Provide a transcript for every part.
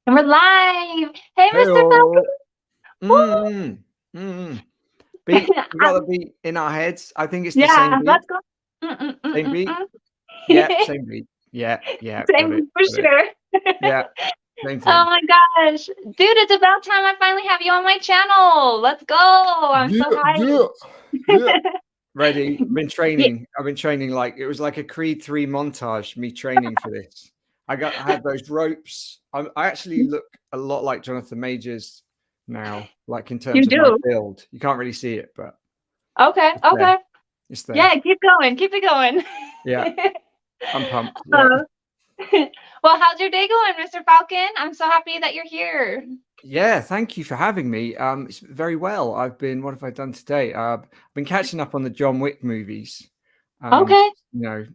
And we're live. Hey, Mr. Hello. Falcon. Mm, mm. Beat. We got the beat in our heads. I think it's the same Yeah, beat. let's go. Same beat. Mm. Yeah, same beat. Yeah, yeah. Got it. Same for Got it. sure. Yeah, same Oh thing. my gosh. Dude, it's about time I finally have you on my channel. Let's go. I'm Yeah, so yeah, yeah. hyped. Ready. I've been Yeah, training. I've been training like it was like a Creed 3 montage. Me training for this. I had those ropes. I actually look a lot like Jonathan Majors now, like in you terms of my do. build. You can't really see it, but Okay, it's there. okay. It's there. Yeah, keep going. Keep it going. Yeah. I'm pumped. Yeah. Uh, well, how's your day going, Mr. Falcon? I'm so happy that you're here. Yeah, thank you for having me. It's very well. What have I done today? I've been catching up on the John Wick movies. Okay.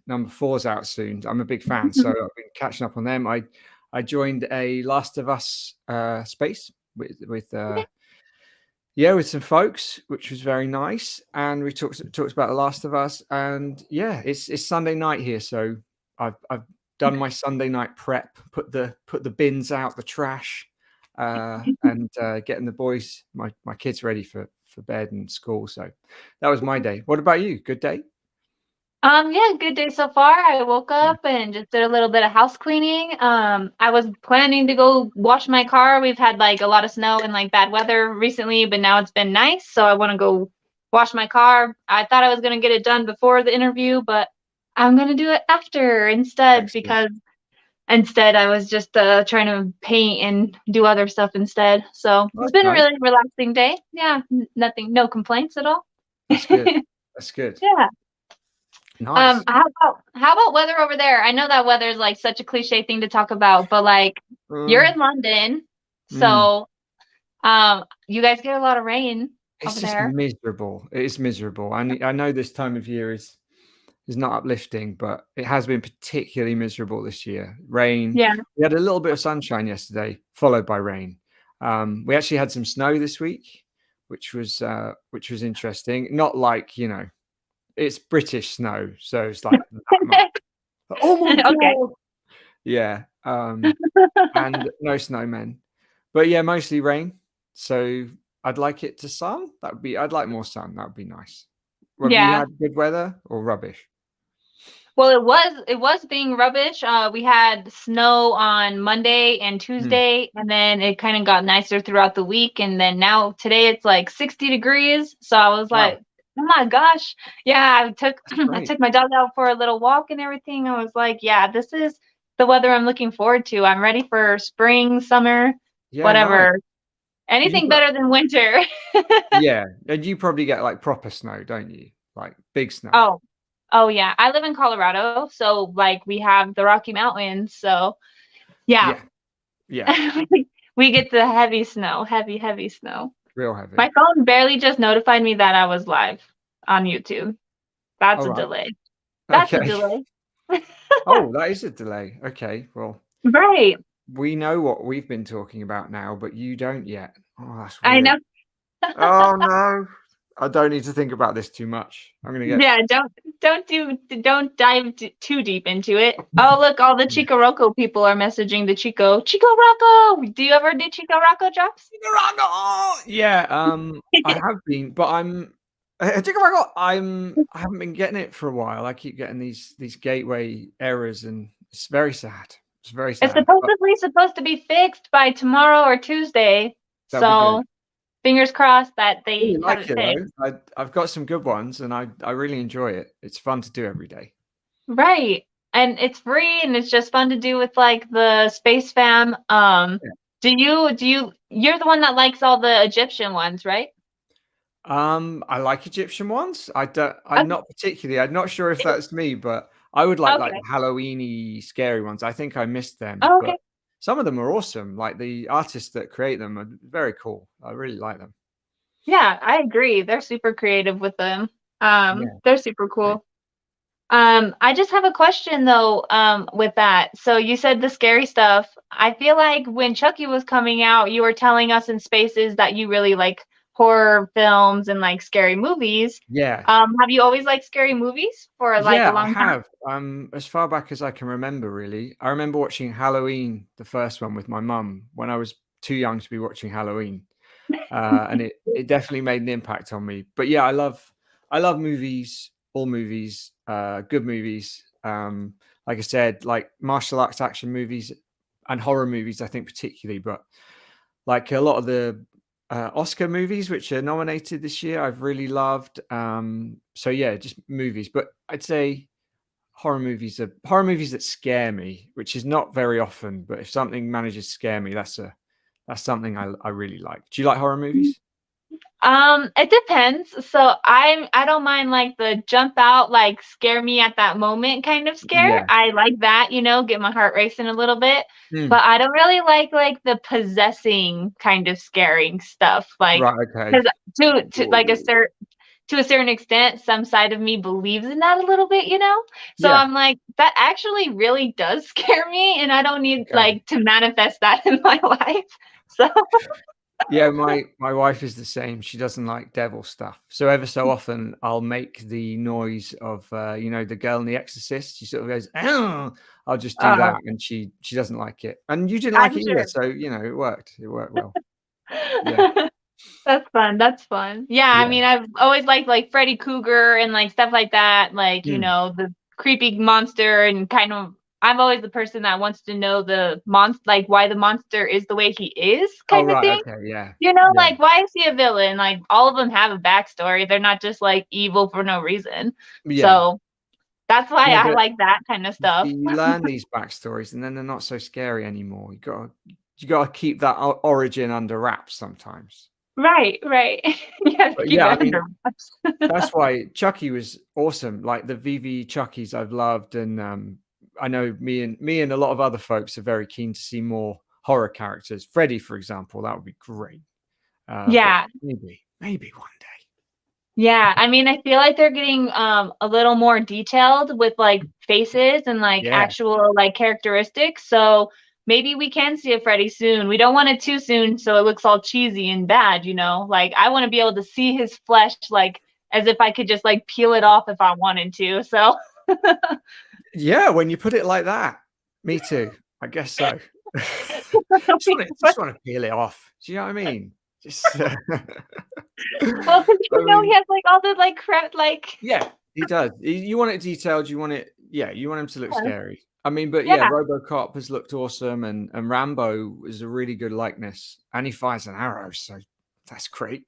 Number four's out soon. I'm a big fan, so I've been catching up on them. I joined a Last of Us space with some folks, which was very nice, and we talked about the Last of Us, and yeah, it's Sunday night here, so I've done my Sunday night prep, put the bins out, the trash, and getting the boys, my kids ready for bed and school. So that was my day. What about you? Good day? Yeah, good day so far. I woke up and just did a little bit of house cleaning. I was planning to go wash my car. We've had like a lot of snow and like bad weather recently, but now it's been nice, so I want to go wash my car. I thought I was gonna get it done before the interview, but I'm gonna do it after instead Excellent. because instead I was just trying to paint and do other stuff instead. So Well, it's that's been a nice. really relaxing day. Yeah, nothing, no complaints at all. That's good. That's good. Yeah. Nice. How about weather over there? I know that weather is like such a cliche thing to talk about, but like you're Uh, in London, mm. so you guys get a lot of rain It's over just there. miserable. It is miserable. I know this time of year is not uplifting, but it has been particularly miserable this year. Rain. Yeah. We had a little bit of sunshine yesterday, followed by rain. We actually had some snow this week, which was interesting. Not like it's British snow, so it's like that much. Oh my Okay. god! Yeah, and no snowmen, but yeah, mostly rain. So I'd like it to sun. I'd like more sun. That would be nice. Have you Yeah. had good weather or rubbish? Well, it was being rubbish. We had snow on Monday and Hmm. Tuesday, and then it kind of got nicer throughout the week. And then now today it's like 60 degrees. So I was Wow, like, oh my gosh. Yeah, I took that's I great. took my dog out for a little walk and everything. I was like, yeah, this is the weather I'm looking forward to. I'm ready for spring, summer, Yeah, nice. whatever. Have you Anything got better than winter. Yeah, and you probably get, like, proper snow, don't you? Like, big snow. Oh, oh yeah. I live in Colorado, so like we have the Rocky Mountains. So yeah, Yeah, yeah, we get the heavy snow, heavy, heavy snow. real My heavy. phone barely just notified me that I was live on YouTube. That's a Alright, delay. That's a okay. delay. Oh, that is a delay. Okay, well, Right. we know what we've been talking about now, but you don't yet. Oh, that's I weird. know. Oh, no. I don't need to think about this too much. I'm gonna get Yeah, don't dive too deep into it. Oh, look, all the Yeah. Chico Rocco people are messaging the Chico Rocco. Do you ever do Chico Rocco drops? Yeah, I have been, but I haven't been getting it for a while. I keep getting these gateway errors, and it's very sad. It's very It's sad, but supposed to be fixed by tomorrow or Tuesday. that'll be good. So fingers crossed that I they really have like it it fixed. though. I've got some good ones, and I really enjoy it. It's fun to do every day. Right. And it's free and it's just fun to do with like the Space Fam. Yeah. You're the one that likes all the Egyptian ones, right? I like Egyptian ones. I don't. I'm Okay. not particularly. I'm not sure if that's me, but I would like Okay. the Halloweeny scary ones. I think I missed them, Oh, but okay. some of them are awesome. Like the artists that create them are very cool. I really like them. Yeah, I agree. They're super creative with them. Yeah. They're super Great. cool. I just have a question though, with that. So you said the scary stuff. I feel like when Chucky was coming out, you were telling us in spaces that you really like horror films and like scary movies. Yeah. Have you always liked scary movies for like a Yeah, I long time? have. As far back as I can remember, really. I remember watching Halloween, the first one, with my mum when I was too young to be watching Halloween, and it definitely made an impact on me. But yeah, I love movies, all movies, good movies. Like I said, like martial arts action movies and horror movies, I think particularly. But like a lot of the Oscar movies which are nominated this year, I've really loved. So yeah, just movies. But I'd say horror movies that scare me, which is not very often. But if something manages to scare me, that's something I really like. Do you like horror movies? It depends. So I don't mind like the jump out, like scare me at that moment kind of scare. Yeah. I like that, get my heart racing a little bit. Mm. But I don't really like the possessing kind of scaring stuff. Like, Right. Okay. because to like Ooh. to a certain extent, some side of me believes in that a little bit. So Yeah. I'm like, that actually really does scare me, and I don't need Okay. like to manifest that in my life. So Yeah, my wife is the same. She doesn't like devil stuff. So ever so often I'll make the noise of the girl in The Exorcist. She sort of goes, "Oh," I'll just do uh, that, and she doesn't like it. And you didn't like I'm it either, sure. so it worked. It worked well. Yeah. That's fun, that's fun. Yeah, I Yeah. mean, I've always liked, like, Freddy Krueger and, like, stuff like that, like, Mm. the creepy monster and kind of I'm always the person that wants to know like, why the monster is the way he is Oh, kinda right, thing. okay, yeah. Yeah. Like, why is he a villain? Like, all of them have a backstory, they're not just, like, evil for no reason. Yeah. So, that's why Yeah, I but like that kinda you see, stuff. you learn these backstories, and then they're not so scary anymore. You gotta keep that origin under wraps sometimes. Right, right. You have to But keep yeah, I it under mean, wraps. that's why Chucky was awesome. Like the VV Chuckies I've loved, and I know me and a lot of other folks are very keen to see more horror characters. Freddy, for example, that would be great. But Yeah. maybe one day. Yeah, I mean, I feel like they're getting, a little more detailed with, like, faces and, like, Yeah, actual, like, characteristics, so maybe we can see a Freddy soon. We don't want it too soon so it looks all cheesy and bad. Like, I wanna be able to see his flesh, like, as if I could just, like, peel it off if I wanted to, so yeah. When you put it like that, me too. I guess so. Just want to peel it off. Do you know what I mean? Just. Well, 'cause I he mean, has, like, all the, like, like yeah, he does. You want it detailed. You want it. Yeah, you want him to look scary. I mean, but yeah, yeah, RoboCop has looked awesome, and Rambo is a really good likeness, and he fires an arrow, so that's great.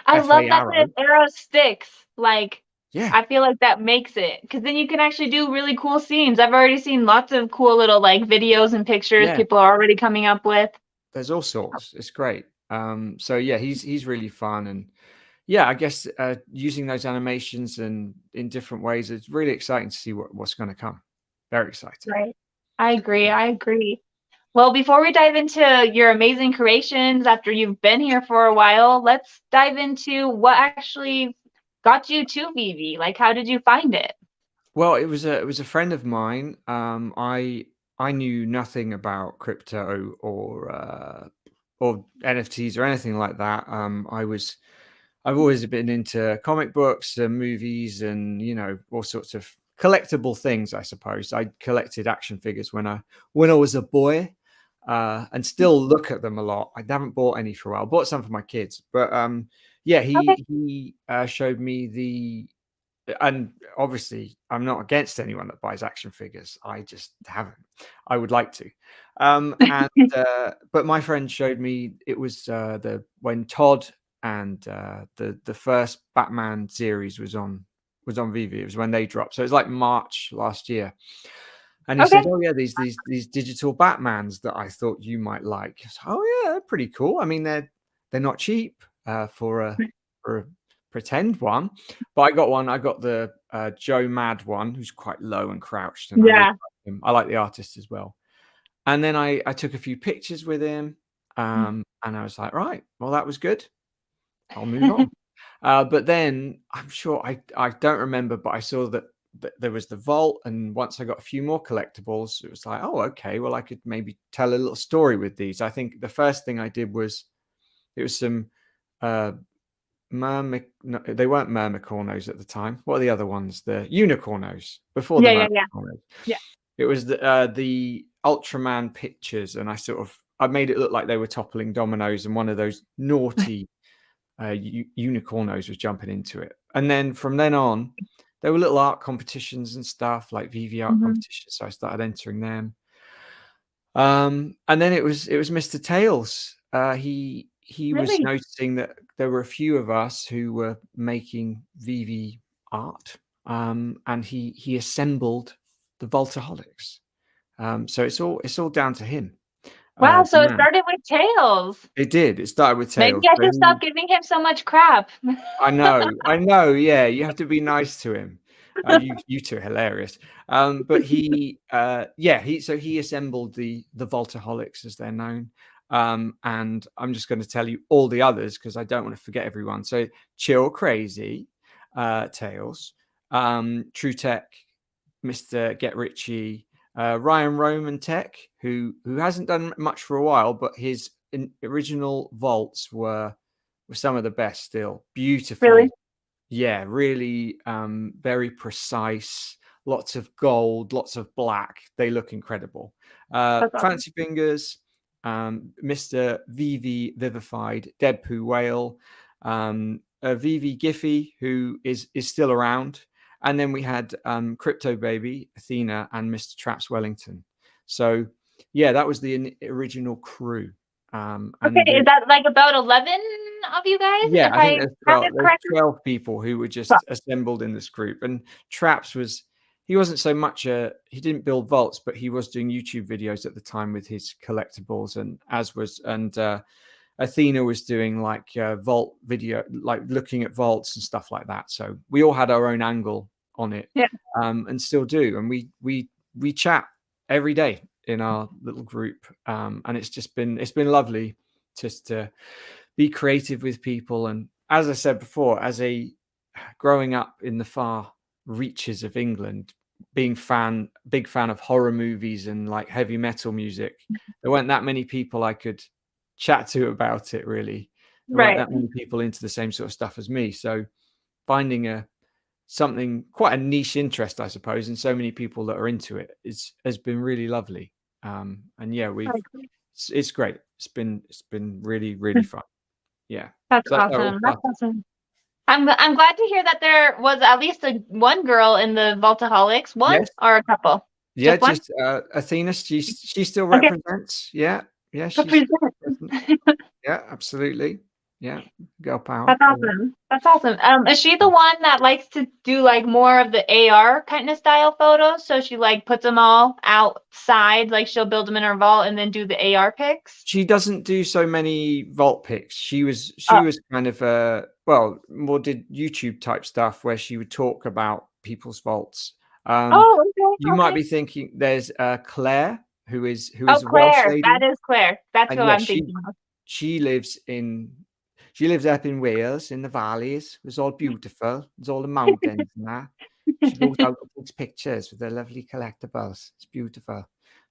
I love F.A. that Arrow. the arrow sticks, like, Yeah, I feel like that makes it, because then you can actually do really cool scenes. I've already seen lots of cool little, like, videos and pictures yeah. people are already coming up with. There's all sorts. It's great. So yeah, he's really fun, and yeah, I guess using those animations and in different ways, it's really exciting to see what's going to come. Very exciting. Right. I agree, I agree. Well, before we dive into your amazing creations after you've been here for a while, let's dive into what actually got you to Vivi. Like, how did you find it? Well, it was a friend of mine. I knew nothing about crypto or NFTs or anything like that. I've always been into comic books and movies and all sorts of collectible things. I suppose I collected action figures when I was a boy, and still look at them a lot. I haven't bought any for a while. I bought some for my kids, but yeah, Okay. he showed me and obviously I'm not against anyone that buys action figures. I just haven't. I would like to. And but my friend showed me it was the when Todd and the first Batman series was on VV. It was when they dropped. So it was like March last year. And he Okay. said, "Oh yeah, these digital Batmans that I thought you might like." I was, "Oh yeah, they're pretty cool. I mean, they're not cheap for a pretend one, but I got one. I got the Joe Mad one, who's quite low and crouched, and I really Yeah. like him. I like the artist as well. And then I took a few pictures with him, and I was like, right, well that was good. I'll move on. But then I'm sure I don't remember, but I saw that there was the vault, and once I got a few more collectibles, it was like, oh, okay, well I could maybe tell a little story with these. I think the first thing I did was it was some No, they weren't Mermicornos at the time. What are the other ones? The Unicornos before the Yeah, yeah, yeah, Mermicornos. yeah. It was the Ultraman pictures, and I made it look like they were toppling dominoes, and one of those naughty unicornos was jumping into it. And then from then on, there were little art competitions and stuff like VV art Mhm. competitions, so I started entering them. And then it was Mr. Tails. He was Really? noticing that there were a few of us who were making VV art, and he assembled the Vaultoholics. So it's all down to him, Wow, the so it man. started with Tails. It did. It started with Maybe Tails. I So should stop he, giving him so much crap. I know. Yeah, you have to be nice to him. You two are hilarious. But he assembled the Voltaholics as they're known. And I'm just going to tell you all the others because I don't want to forget everyone. So Chill Crazy, Tails, True Tech, Mr. Get Richie, Ryan Roman Tech, who hasn't done much for a while, but his original vaults were some of the best still. Really? Beautiful. Yeah, really very precise. Lots of gold, lots of black. They look incredible. That's awesome. Fancy Fingers, Mr. VV Vivified, Deadpoo Whale, VV Giffy, who is still around. And then we had Crypto Baby, Athena, and Mr. Traps Wellington. So, yeah, that was the original crew. Okay, And is that like about 11 of you guys, yeah, if I think I counted there's correctly? 12 people who were Well, just assembled in this group. And Traps he wasn't so much he didn't build vaults, but he was doing YouTube videos at the time with his collectibles, and Athena was doing like vault video, like looking at vaults and stuff like that. So we all had our own angle on it, yeah, and still do. And we chat every day in our little group, and it's been lovely just to be creative with people. And as I said before, growing up in the far reaches of England, big fan of horror movies and like heavy metal music, there weren't that many people I could chat to about it. Really, there weren't right. that many people into the same sort of stuff as me. So finding something quite a niche interest, I suppose, and so many people that are into it has been really lovely. And yeah, Like, it's great. It's been really really fun. Yeah. that's So that's how it all awesome. That's started. awesome. I'm glad to hear that there was at least one girl in the Vaultaholics. One Yes. or a couple? Yeah, Just one? just Athena, she still Okay, represents. Yeah. Yeah, she's represent. present. Yeah, absolutely. Yeah. Girl power. That's awesome. That's awesome. Is she the one that likes to do like more of the AR kind of style photos? So she like puts them all outside, like she'll build them in her vault and then do the AR pics? She doesn't do so many vault pics. She was Oh, she was kind of more did YouTube type stuff where she would talk about people's vaults. Um, oh, okay, you might okay. be thinking there's Claire who Oh, is a Welsh Claire. That lady, is Claire. That's and who yeah, I'm thinking of. she lives in she lives up in Wales in the valleys. It's all beautiful. It's all the mountains and that. She goes out and takes pictures with her lovely collectibles. It's beautiful.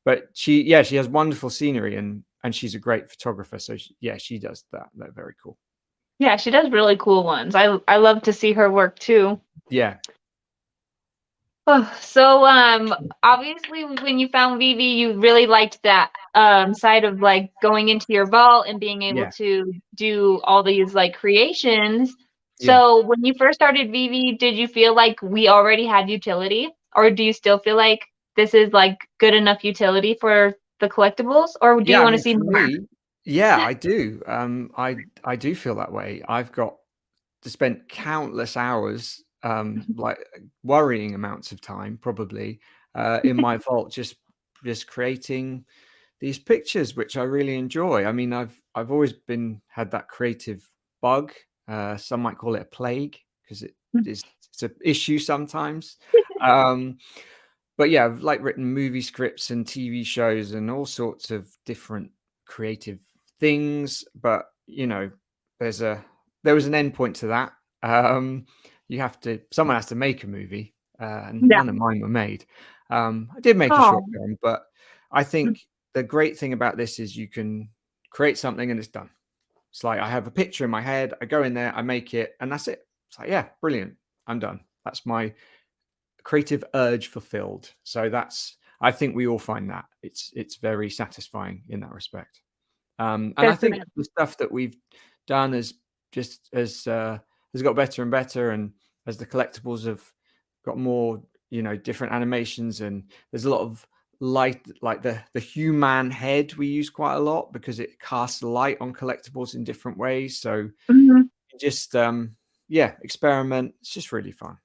But she has wonderful scenery, and she's a great photographer. So she does that. They're very cool. Yeah, she does really cool ones. I love to see her work too. Yeah, Oh, so obviously when you found Vivi, you really liked that side of like going into your vault and being able yeah, to do all these like creations. yeah. So when you first started Vivi, did you feel like we already had utility, or do you still feel like this is like good enough utility for the collectibles, or do Yeah, you I want to mean, see for more? me, yeah, I do. I do feel that way. I've got to spend countless hours, like worrying amounts of time, probably, in my vault, just creating these pictures, which I really enjoy. I mean, I've always had that creative bug. Some might call it a plague because it's an issue sometimes. Um, but yeah, I've like written movie scripts and TV shows and all sorts of different creative things. But there's a there was an end point to that. Um, someone has to make a movie, and Yeah. none of mine were made. I did make a short Oh, film, but I think the great thing about this is you can create something and it's done. It's like I have a picture in my head, I go in there, I make it, and that's it. It's like, yeah, brilliant, I'm done. That's my creative urge fulfilled. So I think we all find that it's very satisfying in that respect. And I think Definitely. the stuff that we've done has got better and better, and as the collectibles have got more, different animations, and there's a lot of light, like the human head we use quite a lot because it casts light on collectibles in different ways. So Mhm. just yeah, experiment. It's just really fun,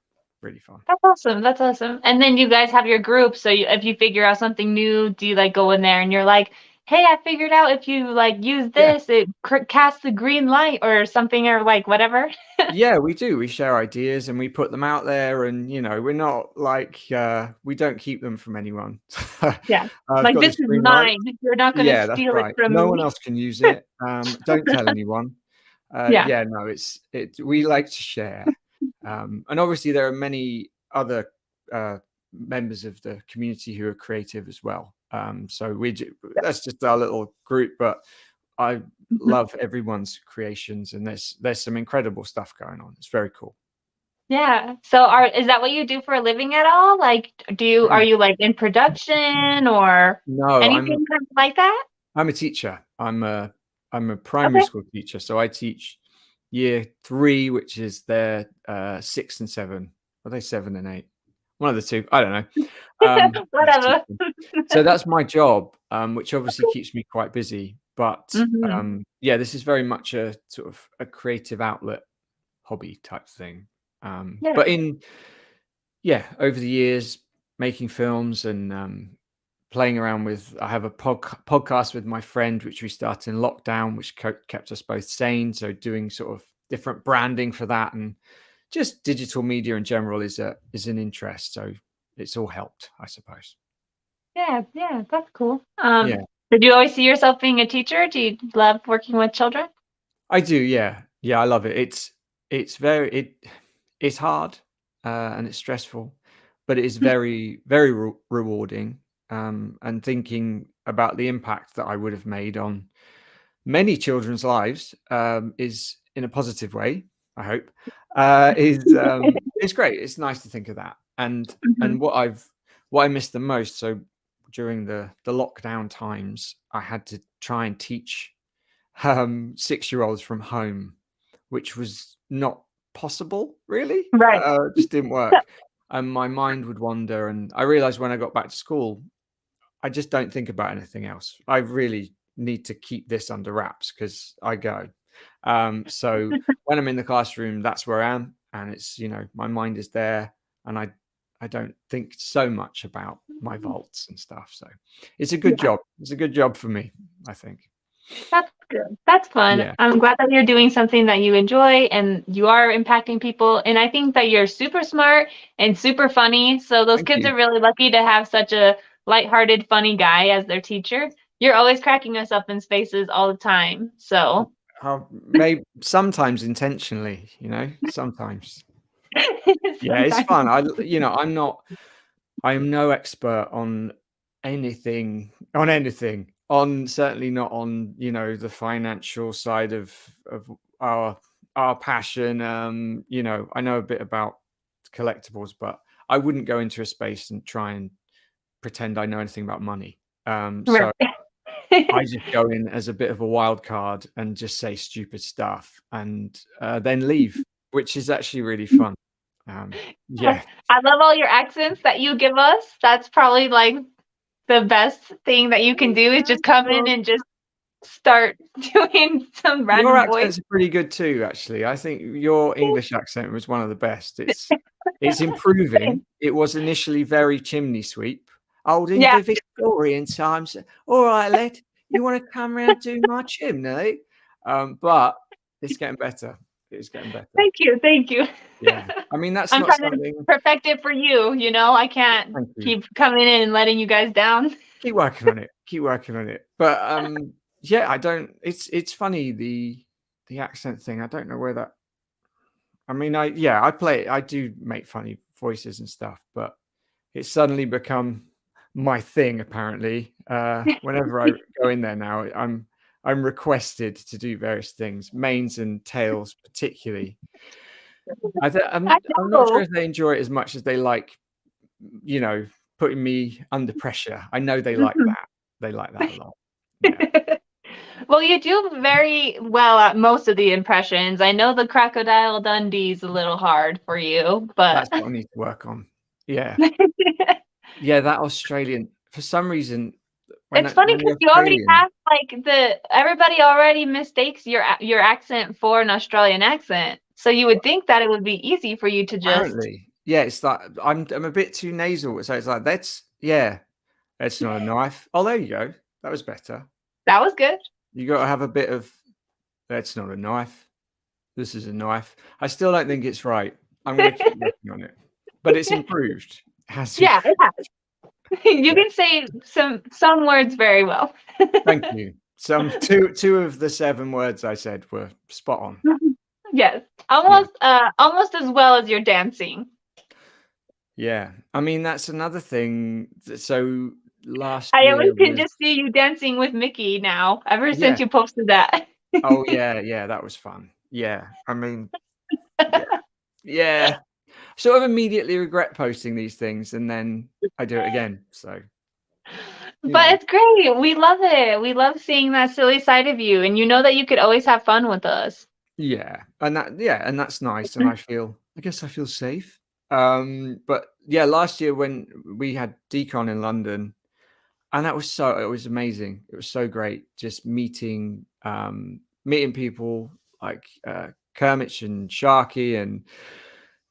really fun. That's awesome. That's awesome. And then you guys have your group. So if you figure out something new, do you like go in there and you're like, hey, I figured out if you like use Yeah. this, it casts the green light or something or like whatever. Yeah, we do. We share ideas and we put them out there, and we're not like we don't keep them from anyone. Yeah. I've Like got this this is green light. mine. You're not gonna Yeah, that's steal it right. from No one me. else can use it. Don't tell anyone. Yeah. Yeah, no, we like to share. And obviously there are many other members of the community who are creative as well. So that's just our little group, but I Mhm. love everyone's creations, and there's some incredible stuff going on. It's very cool. Yeah. So is that what you do for a living at all? Like are Mm. you like in production or No, anything kind of like that? I'm a teacher. I'm a primary Okay. school teacher, so I teach year 3, which is their 6 and 7. Are they 7 and 8? One of the two. I don't know. I just teach Whatever. them. So that's my job, which obviously keeps me quite busy. But Hmm. yeah, this is very much a sort of a creative outlet hobby type thing. Yeah. But yeah, over the years, making films and playing around with, I have a podcast with my friend, which we started in lockdown, which kept us both sane. So doing sort of different branding for that, and just digital media in general is an interest. So it's all helped, I suppose. Yeah, yeah, that's cool. Yeah, Did you always see yourself being a teacher? Do you love working with children? I do. Yeah, yeah, I love it. It's hard, and it's stressful, but it is very, very rewarding. And thinking about the impact that I would have made on many children's lives, is in a positive way, I hope, is it's great. It's nice to think of that. And Mhm. what I missed the most, so during the lockdown times, I had to try and teach 6-year-olds from home, which was not possible, really. Right. Just didn't work. And my mind would wander, and I realized when I got back to school, I just don't think about anything else. I really need to keep this under wraps because I go. So when I'm in the classroom, that's where I am, and it's, my mind is there, and I don't think so much about my vaults and stuff. So it's a good Yeah, job. It's a good job for me, I think. that's good. That's fun. Yeah. I'm glad that you're doing something that you enjoy and you are impacting people. And I think that you're super smart and super funny. So those Thank kids you. are really lucky to have such a lighthearted, funny guy as their teacher. You're always cracking us up in spaces all the time. So Maybe sometimes intentionally, sometimes. Yeah, it's sometimes. fun. I am no expert on anything, certainly not on, the financial side of our our passion. I know a bit about collectibles, but I wouldn't go into a space and try and pretend I know anything about money. So Right. I just go in as a bit of a wild card and just say stupid stuff, and then leave, which is actually really fun. Yeah. I love all your accents that you give us. That's probably like the best thing that you can do is just come in Well, and just start doing some your random voice. accents are pretty good too, actually. I think your English accent was one of the best. It's improving. It was initially very chimney sweep. Old in Yeah. the Victorian times. All right, lad, you want to come round do my chimney? But it's getting better. It's getting better. Thank you. Thank you. Yeah. I mean, that's I'm not trying to something. perfect it for you, you know? I can't Thank you. keep coming in and letting you guys down. Keep working on it. Keep working on it. But yeah, I don't. It's funny, the accent thing. I don't know where that. I mean, I play. I do make funny voices and stuff, but it's suddenly become my thing. Apparently, whenever I go in there now, I'm requested to do various things, manes and tails particularly. I I'm not sure know. if they enjoy it as much as they like, putting me under pressure. I know they like Mhm. that. They like that a lot. Yeah. Well, you do very well at most of the impressions. I know the Crocodile Dundee's a little hard for you, but That's what I need to work on. Yeah. Yeah, that Australian for some reason, it's funny when the because you already Australian have like everybody already mistakes your accent for an Australian accent. So you would think that it would be easy for you to just apparently, yeah, it's like I'm a bit too nasal, so it's like, that's not a knife." Oh, there you go. That was better. that was good. You gotta have a bit of, "That's not a knife. This is a knife." I still don't think it's right. I'm gonna keep working on it, but it's improved. It has Yeah, it improved. has. You Yeah. can say some words very well. Thank you. Some two of the 7 words I said were spot on. Yes. Yeah. Almost as well as your dancing. Yeah. I mean, that's another thing. So last I always year can was just see you dancing with Mickey now, ever yeah. since you posted that. Oh, yeah, yeah, that was fun. Yeah. I mean, yeah. Yeah. Sort of immediately regret posting these things and then I do it again. So, you But know. it's great. We love it. We love seeing that silly side of you, and you know that you could always have fun with us. Yeah. And that's nice and I guess I feel safe. But yeah, last year when we had Decon in London, and it was amazing. It was so great just meeting people like Kermit and Sharky and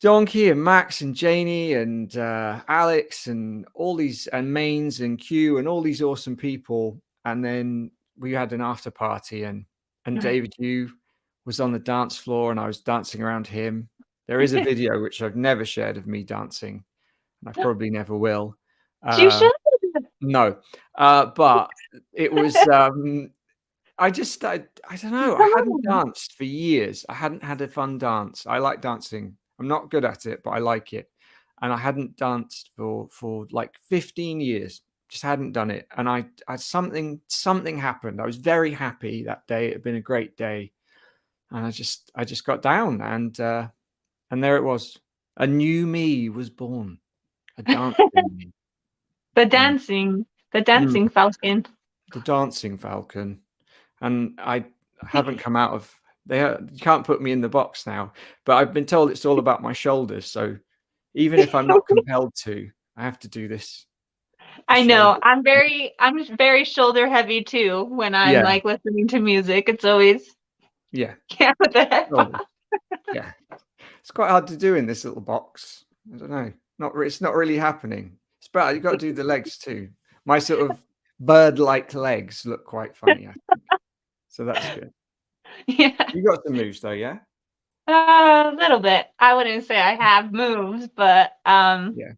Donkey and Max and Janie and Alex and all these and Mains and Q and all these awesome people. And then we had an after party and David Yu was on the dance floor and I was dancing around him. There is a video which I've never shared of me dancing, and I probably never will. You Uh, should. no, but it was. I don't know. I Come hadn't on. danced for years. I hadn't had a fun dance. I like dancing. I'm not good at it, but I like it. And I hadn't danced for like 15 years. Just hadn't done it. And I something happened. I was very happy that day. It had been a great day, and I just got down, and there it was. A new me was born. A dancing me. The Yeah. dancing, the Mm. dancing falcon. The dancing falcon. And I haven't come out of you can't put me in the box now, but I've been told it's all about my shoulders. So even if I'm not compelled to, I have to do this. The I know. shoulder. I'm just very shoulder heavy too when I'm Yeah, like listening to music. It's always yeah, yeah, what the heck? shoulders. Yeah. It's quite hard to do in this little box. I don't know. It's not really happening. It's better. You've got to do the legs too. My sort of bird-like legs look quite funny, I think. So that's good. Yeah. You got some moves though, yeah? A little bit. I wouldn't say I have moves, but Yeah.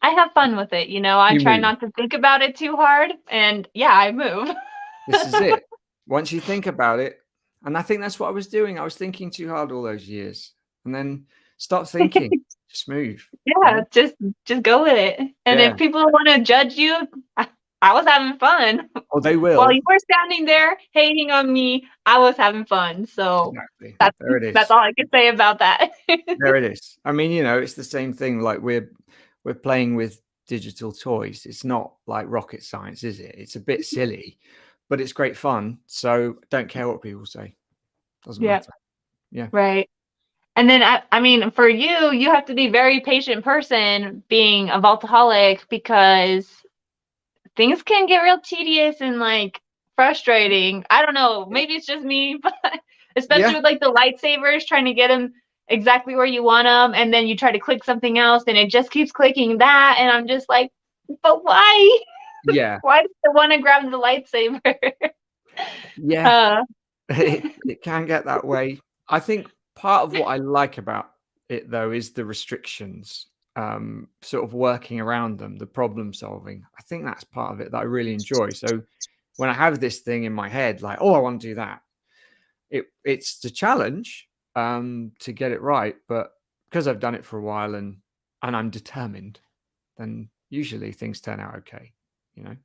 I have fun with it, you know. I You try move. not to think about it too hard, and yeah, I move. This is it. Once you think about it, and I think that's what I was doing. I was thinking too hard all those years. And then stop thinking. Just move, you Yeah, know? just go with it. And Yeah. if people want to judge you, I was having fun. Oh, they While will. you were standing there hating on me, I was having fun. So Exactly. that's There it that's is. all I can say about that. There it is. I mean, it's the same thing. Like we're playing with digital toys. It's not like rocket science, is it? It's a bit silly, but it's great fun. So don't care what people say. Doesn't Yeah, matter. Yeah. right. And then I mean, for you, you have to be very patient person being a vaultaholic because things can get real tedious and like frustrating. I don't know, maybe it's just me, but especially Yeah. with like the lightsabers, trying to get them exactly where you want them, and then you try to click something else, and it just keeps clicking that, and I'm just like, but why? Yeah. Why do I want to grab the lightsaber? Yeah. uh, It can get that way. I think part of what I like about it though is the restrictions, sort of working around them, the problem solving. I think that's part of it that I really enjoy. So when I have this thing in my head, like, oh, I want to do that, it's the challenge to get it right. But because I've done it for a while and I'm determined, then usually things turn out okay, you know?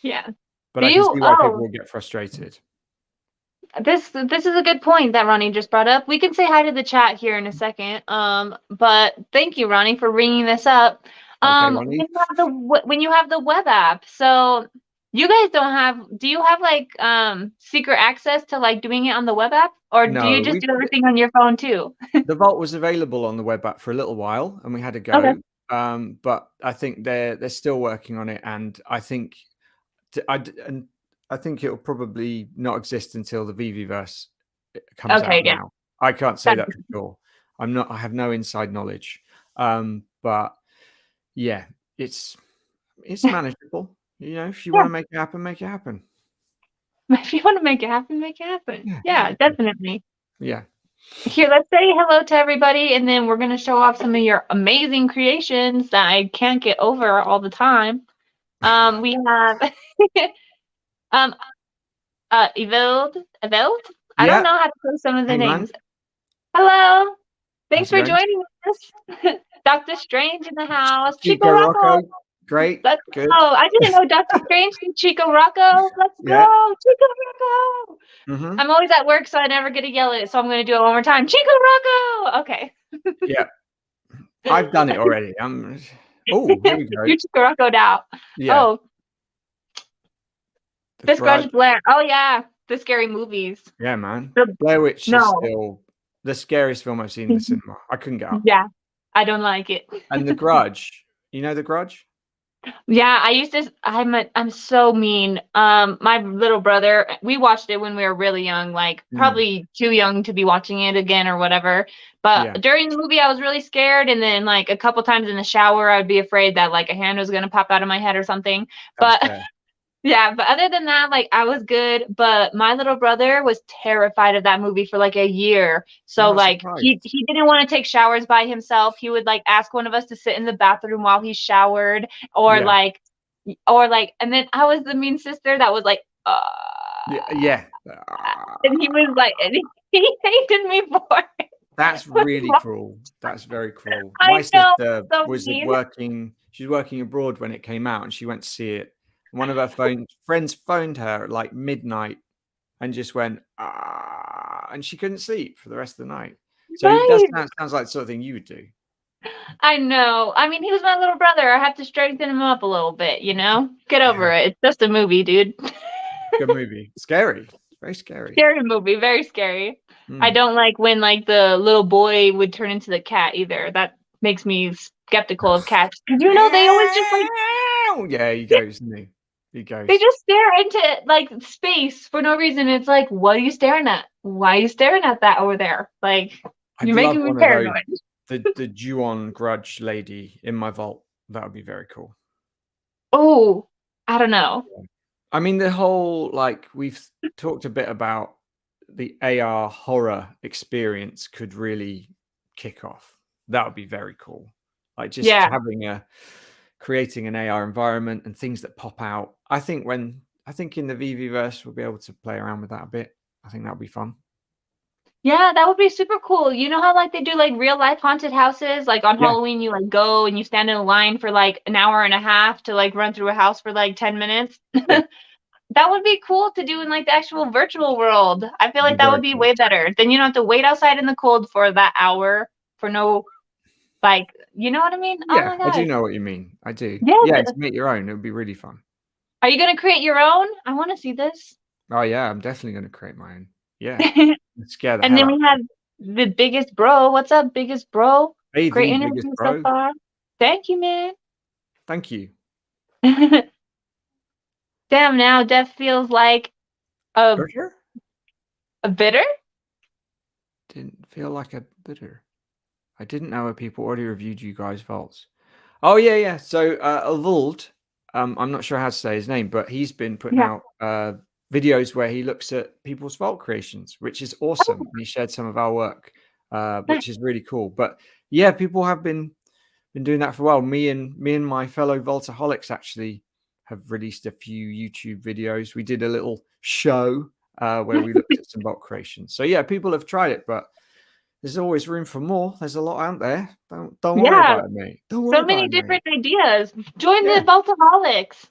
yeah, But Do I can you? see why people Oh, will get frustrated. this is a good point that Ronnie just brought up. We can say hi to the chat here in a second. But thank you, Ronnie, for bringing this up. Okay, When Ronnie. you have when you have the web app, so you guys don't have. Do you have like secret access to like doing it on the web app, or do you No, just do everything on your phone too? the Vault was available on the web app for a little while, and we had a Okay. go. But I think they're still working on it, and I think and I think it'll probably not exist until the VVverse comes Okay. out Yeah. now. I can't say That, that for sure. I have no inside knowledge. But yeah, it's manageable. If you want yeah. to make it happen, make it happen. If you want to make it happen, make it happen. Yeah, Yeah, exactly. definitely. Yeah. Here, let's say hello to everybody, and then we're gonna show off some of your amazing creations that I can't get over all the time. We have um Eveld. I don't Yeah. know how to say some of the Hey, man. names. Hello, thanks How's it for going? joining us. Doctor Strange in the house. Chico Chico Rocco. Rocco. Great. Let's Good. go. I didn't know Doctor Strange did Chico Rocco. Let's Yeah. go, Chico Rocco. Mm-hmm. I'm always at work, so I never get to yell it. So I'm gonna do it one more time. Chico Rocco. Okay. Yeah. I've done it already. Oh, here we go. You Chico Rocco'd out. Yeah. Oh, The this Grudge Grudge. Blair. Oh yeah, the scary movies. Yeah, man. The, Blair Witch is no. still the scariest film I've seen in the cinema. I couldn't get up. Yeah, I don't like it. And The Grudge. You know The Grudge? Yeah, I used to. I'm so mean. My little brother. We watched it when we were really young, like Mm, probably too young to be watching it again or whatever. But yeah, during the movie, I was really scared, and then like a couple times in the shower, I would be afraid that like a hand was gonna pop out of my head or something. that's But fair. yeah, but other than that, like I was good. But my little brother was terrified of that movie for like a year. I'm So not like surprised. he didn't want to take showers by himself. He would like ask one of us to sit in the bathroom while he showered, or Yeah. like and then I was the mean sister that was like Yeah. Yeah. and he was like and he hated me for it. That's really cruel. That's very cruel. I My know, sister so was mean. she was working abroad when it came out and she went to see it. One of her friends phoned her at like midnight and just went, and she couldn't sleep for the rest of the night. So that Right. sounds like the sort of thing you would do. I know. I mean, he was my little brother. I have to strengthen him up a little bit, you know? Get over Yeah. it. It's just a movie, dude. Good movie. Scary. Very scary. Scary movie, very scary. I Mm. don't like when like the little boy would turn into the cat either. That makes me skeptical of cats. 'Cause you know they always just like Yeah, he goes, isn't he? He they goes. just stare into like space for no reason. It's like, what are you staring at? Why are you staring at that over there? Like I'd you're love making me one of those. paranoid. The Ju-on Grudge lady in my vault. That would be very cool. Oh, I don't know. I mean, the whole we've talked a bit about the AR horror experience could really kick off. That would be very cool. Like just Yeah. creating an AR environment and things that pop out. I think in the VVverse we'll be able to play around with that a bit. I think that'll be fun. Yeah, that would be super cool. You know how like they do like real life haunted houses? Like on Yeah. Halloween you like go and you stand in a line for like an hour and a half to like run through a house for like 10 minutes. Yeah. That would be cool to do in like the actual virtual world. I feel like It'd be that very would be cool. way better. Then you don't have to wait outside in the cold for that hour for no like you know what I mean? Oh Yeah, my I do gosh. know what you mean. I do. Yeah. Yeah, to make your own. It would be really fun. Are you gonna create your own? I want to see this. Oh yeah, I'm definitely going to create my own. Yeah, And scare the hell then out we of have the biggest bro. What's up, biggest bro? me. Great The biggest interview so bro. far. Thank you, man. Thank you. Damn, now death feels like a Bitter? bitter? Didn't feel like a bitter. I didn't know people already reviewed you guys' vaults. Oh yeah, yeah. So Avuld, I'm not sure how to say his name, but he's been putting Yeah. out videos where he looks at people's vault creations, which is awesome. And he shared some of our work, which is really cool. But yeah, people have been doing that for a while. Me and my fellow Vaultoholics actually have released a few YouTube videos. We did a little show where we looked at some vault creations. So yeah, people have tried it, but there's always room for more. There's a lot out there. Don't worry Yeah. about it, mate. Don't worry So about many it, mate. different ideas. Join Yeah. the Vaultoholics.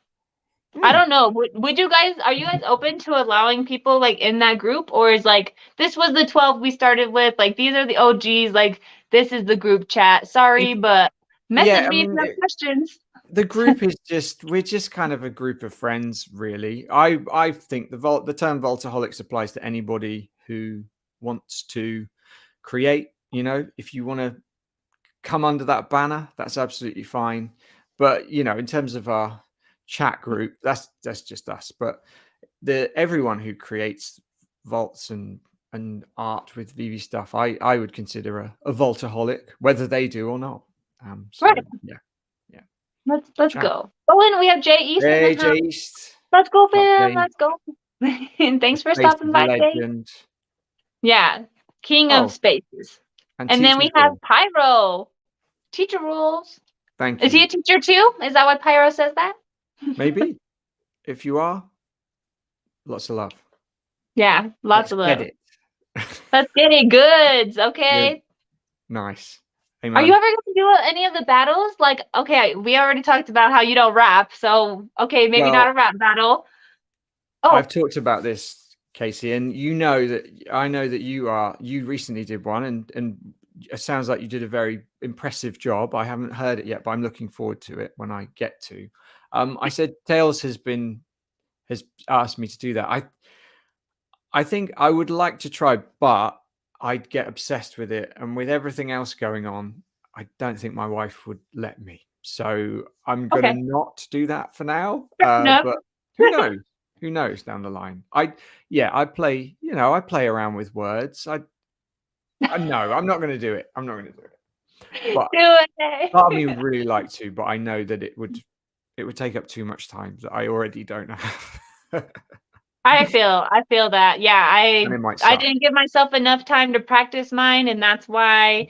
I don't know. Would you guys, are you guys open to allowing people like in that group, or is like this was the 12 we started with, like these are the OGs, like this is the group chat. If, Sorry, but yeah, message I me if mean, you have questions. the group is we're just kind of a group of friends, really. I think the term Vaultoholics applies to anybody who wants to create. You know, if you want to come under that banner, that's absolutely fine. But you know, in terms of our chat group, that's just us. But everyone who creates vaults and art with VV stuff, I would consider a vaultaholic, whether they do or not. So Right. yeah, yeah. Let's Chat. go. Oh, and we have Jay East in the Hey, house. Jay East. Let's go, Up fam. Jay. Let's go. And The thanks for space stopping is a by, Jay. legend. Yeah, king of Oh, spaces. and And then teacher we have Bill. Pyro. Teacher rules. Thank Is he you. a teacher too? Is that why Pyro says that? Maybe if you are, lots of love. Yeah, lots Let's of get love. it. Let's get it goods, Good. okay? Nice. Are you Amen. ever going to do any of the battles? Like, okay, we already talked about how you don't rap, so okay, maybe not Well, a rap battle. I've Oh, talked about this, Casey, and you know that I know that you recently did one, and it sounds like you did a very impressive job. I haven't heard it yet, but I'm looking forward to it when I get to. I said Tails has asked me to do that. I think I would like to try, but I'd get obsessed with it, and with everything else going on, I don't think my wife would let me. So I'm gonna okay. not do that for now. Fair enough. But who knows? Who knows down the line? I play. You know, I play around with words. I no, I'm not gonna do it. I'm not gonna do it. But Do part of me it. would really like to, but I know that it would take up too much time that I already don't have, I feel that. Yeah, and it might I suck. didn't give myself enough time to practice mine, and that's why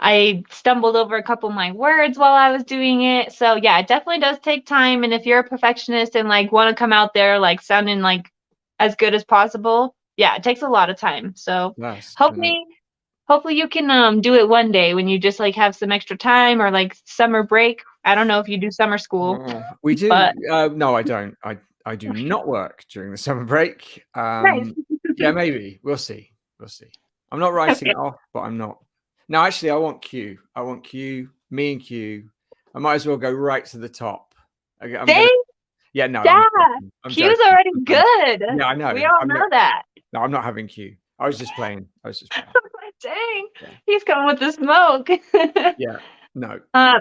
I stumbled over a couple of my words while I was doing it. So yeah, it definitely does take time. And if you're a perfectionist and like want to come out there like sounding like as good as possible, yeah, it takes a lot of time. So Yes, hopefully hopefully you can do it one day when you just like have some extra time or like summer break. I don't know if you do summer school, oh, we do. but No, I don't. I do not work during the summer break. nice. Yeah, maybe we'll see. We'll see. I'm not writing Okay. it off, but I'm not. No, actually, I want Q. I want Q. Me and Q. I might as well go right to the top. I'm gonna. Dang, Yeah, no, yeah. I'm Q's joking. already good. Yeah, I know. We all know that. No, I'm not having Q. I was just playing. I was just playing. Dang, Yeah. he's coming with the smoke. Yeah. No. um,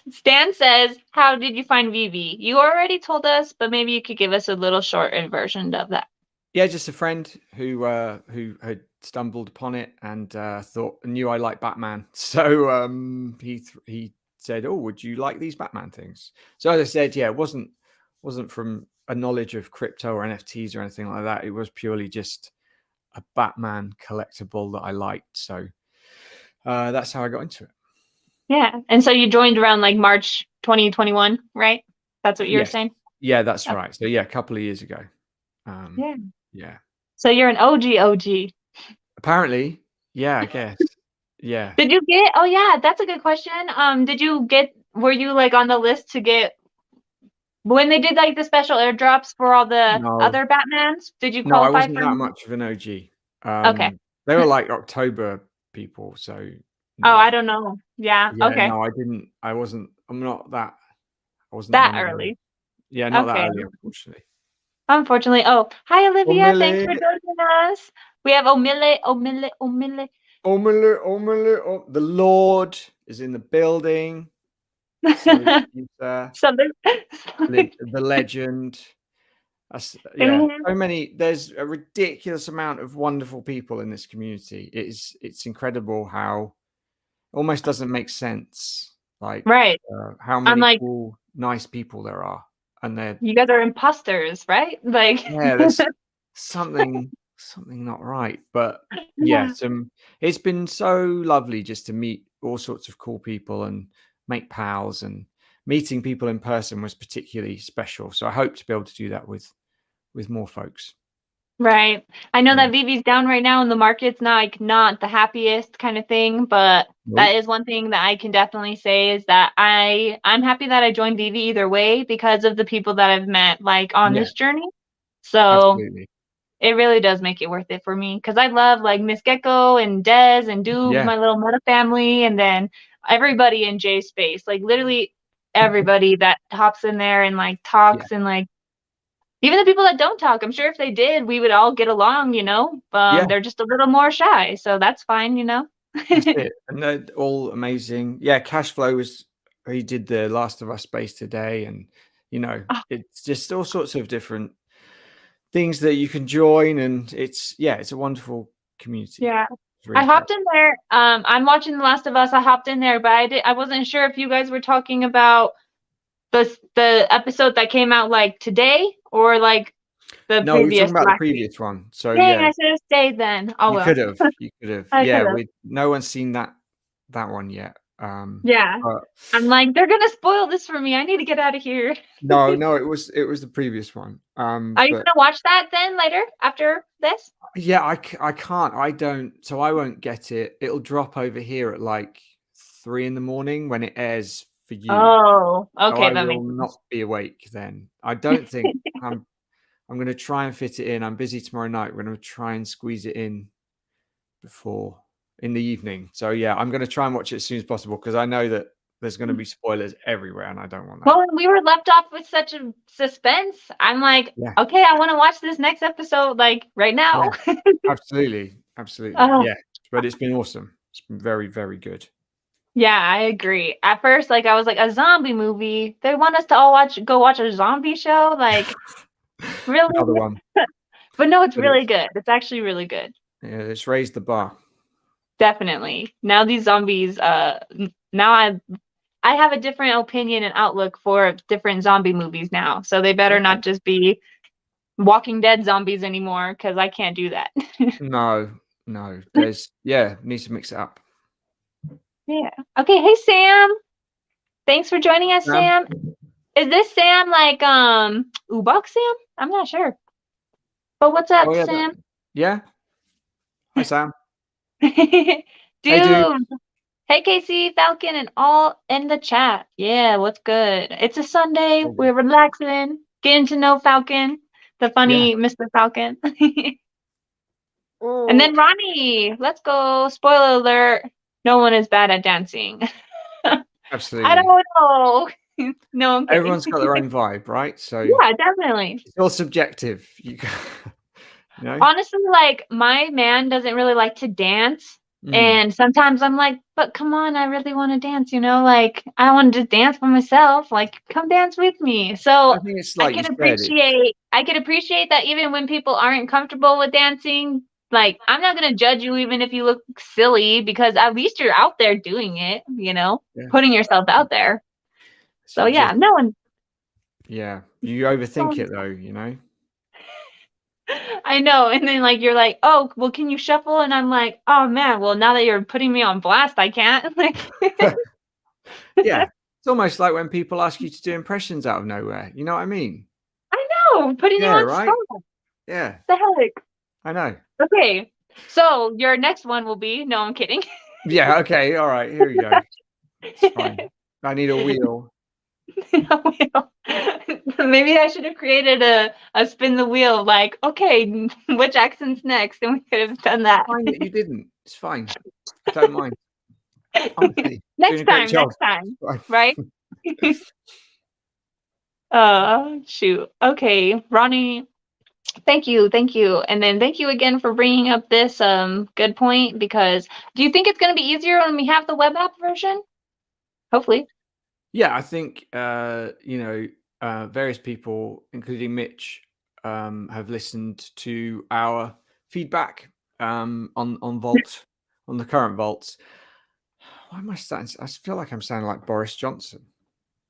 Stan says, "How did you find Vivi?" You already told us, but maybe you could give us a little shortened version of that. Yeah, just a friend who had stumbled upon it and knew I liked Batman. So he said, "Oh, would you like these Batman things?" So as I said, yeah, it wasn't from a knowledge of crypto or NFTs or anything like that. It was purely just a Batman collectible that I liked. So that's how I got into it. Yeah, and so you joined around like March 2021, right? That's what you were Yes, saying. yeah, that's Okay. right. So yeah, a couple of years ago. Yeah. Yeah, So you're an OG OG. apparently, yeah, I guess, yeah. Did you get? Oh yeah, that's a good question. Did you get? Were you like on the list to get when they did like the special airdrops for all the No, other Batmans? Did you no, I qualify wasn't for that any? much of an OG. Okay. They were like October people, so Oh, I no. don't know. Yeah. Yeah, Okay. no, I didn't. I wasn't. I'm not that. I wasn't That one of them. early. Yeah, not that Okay. early, unfortunately. Unfortunately. Oh, hi Olivia. Thanks for Omelette, joining us. We have Omille. omelette, omelette. Oh, the Lord is in the building. Salute to you, sir. Something. The legend. Yeah, so many. There's a ridiculous amount of wonderful people in this community. It's incredible how almost doesn't make sense. Like Right. how I'm many like, cool, nice people there are, and they're you guys are imposters, right? Like, yeah, there's something not right. But yeah, yeah. it's been so lovely just to meet all sorts of cool people and make pals, and meeting people in person was particularly special. So I hope to be able to do that with more folks. Right. I know Yeah. that Vivi's down right now and the market's not like not the happiest kind of thing, but Nope. That is one thing that I can definitely say is that I'm happy that I joined Vivi either way because of the people that I've met like on Yeah, this journey. So absolutely. it really does make it worth it for me because I love like Miss Gecko and Dez and Dubes, Yeah, my little meta family, and then everybody in J space, like literally everybody that hops in there and like yeah, talks and like even the people that don't talk. I'm sure if they did, we would all get along, you know. yeah. They're just a little more shy, so that's fine, you know. That's it, and they're all amazing. Yeah, Cashflow was he did the Last of Us space today, and Oh, it's just all sorts of different things that you can join, and it's a wonderful community. yeah. It's I really cool. hopped in there. I'm watching The Last of Us. I hopped in there, but I wasn't sure if you guys were talking about the episode that came out like today or like the No, we were previous talking about the last week. previous one. So Dang, yeah, I should have stayed then. Oh you well. could have, you could have. I could Yeah, have. we no one's seen that one yet. Yeah. But I'm like, they're gonna spoil this for me. I need to get out of here. no, it was the previous one. Are you But gonna watch that then later after this? yeah, I can't. I don't. So I won't get it. It'll drop over here at like 3 in the morning when it airs for you. Oh, So okay, I that will makes not sense. be awake then. I don't think I'm going to try and fit it in. I'm busy tomorrow night. We're going to try and squeeze it in before in the evening. So yeah, I'm going to try and watch it as soon as possible because I know that there's going to be spoilers everywhere, and I don't want that. Well, we were left off with such a suspense. I'm like, Yeah, okay, I want to watch this next episode like right yeah, now. absolutely, absolutely. Oh, Yeah, but it's been awesome. It's been very, very good. yeah, I agree. At first, like I was like a zombie movie. They want us to all go watch a zombie show, like really? Another one, But no, it's but really good. It's actually really good. it's raised the bar. Definitely. Now these zombies, now I have a different opinion and outlook for different zombie movies now. So they better Okay. not just be Walking Dead zombies anymore because I can't do that. No, no. There's needs to mix it up. Yeah. Okay. Hey, Sam. Thanks for joining us, Sam? Sam. Is this Sam like Ubok Sam? I'm not sure. But what's Oh up, yeah, Sam? yeah. Hi Sam. Dude. Hey dude. Hey, Casey, Falcon, and all in the chat. Yeah, what's good? It's a Sunday. Hey, dude. We're relaxing, getting to know Falcon, the Yeah. funny Mr. Falcon. And Oh, then Ronnie, let's go. Spoiler alert. No one is bad at dancing. I absolutely. don't know. No, I'm kidding. Everyone's got their own vibe, right? So Yeah, definitely. it's all subjective. You know? Honestly, like my man doesn't really like to dance. Mm. And sometimes I'm like, but come on, I really want to dance, you know? Like I want to just dance by myself. Like, come dance with me. I So think it's like you said, I can appreciate that even when people aren't comfortable with dancing, like I'm not gonna judge you even if you look silly because at least you're out there doing it, you know, yeah. putting yourself out there. So So you yeah, just no one. you overthink it though, you know? I know. And then like you're like, oh, well, can you shuffle? And I'm like, oh man, well now that you're putting me on blast, I can't. Like Yeah. It's almost like when people ask you to do impressions out of nowhere. You know what I mean? I know, putting you Yeah, on spot. right? Yeah. The heck? I know. Okay. So your next one will be no, I'm kidding. Yeah, okay, all right, here we go. It's fine. I need a wheel. Wheel. Maybe I should have created a spin the wheel, like, okay, which accent's next? And we could have done that. Fine that you didn't. It's fine. I don't mind. Honestly, doing a Next great time, job. next time, Fine. right? Shoot. Okay, Ronnie, thank you, thank you. And then thank you again for bringing up this good point because do you think it's going to be easier when we have the web app version? Hopefully. Yeah, I think various people, including Mitch, have listened to our feedback on Vault, on the current Vaults. Why am I starting? I feel like I'm sounding like Boris Johnson.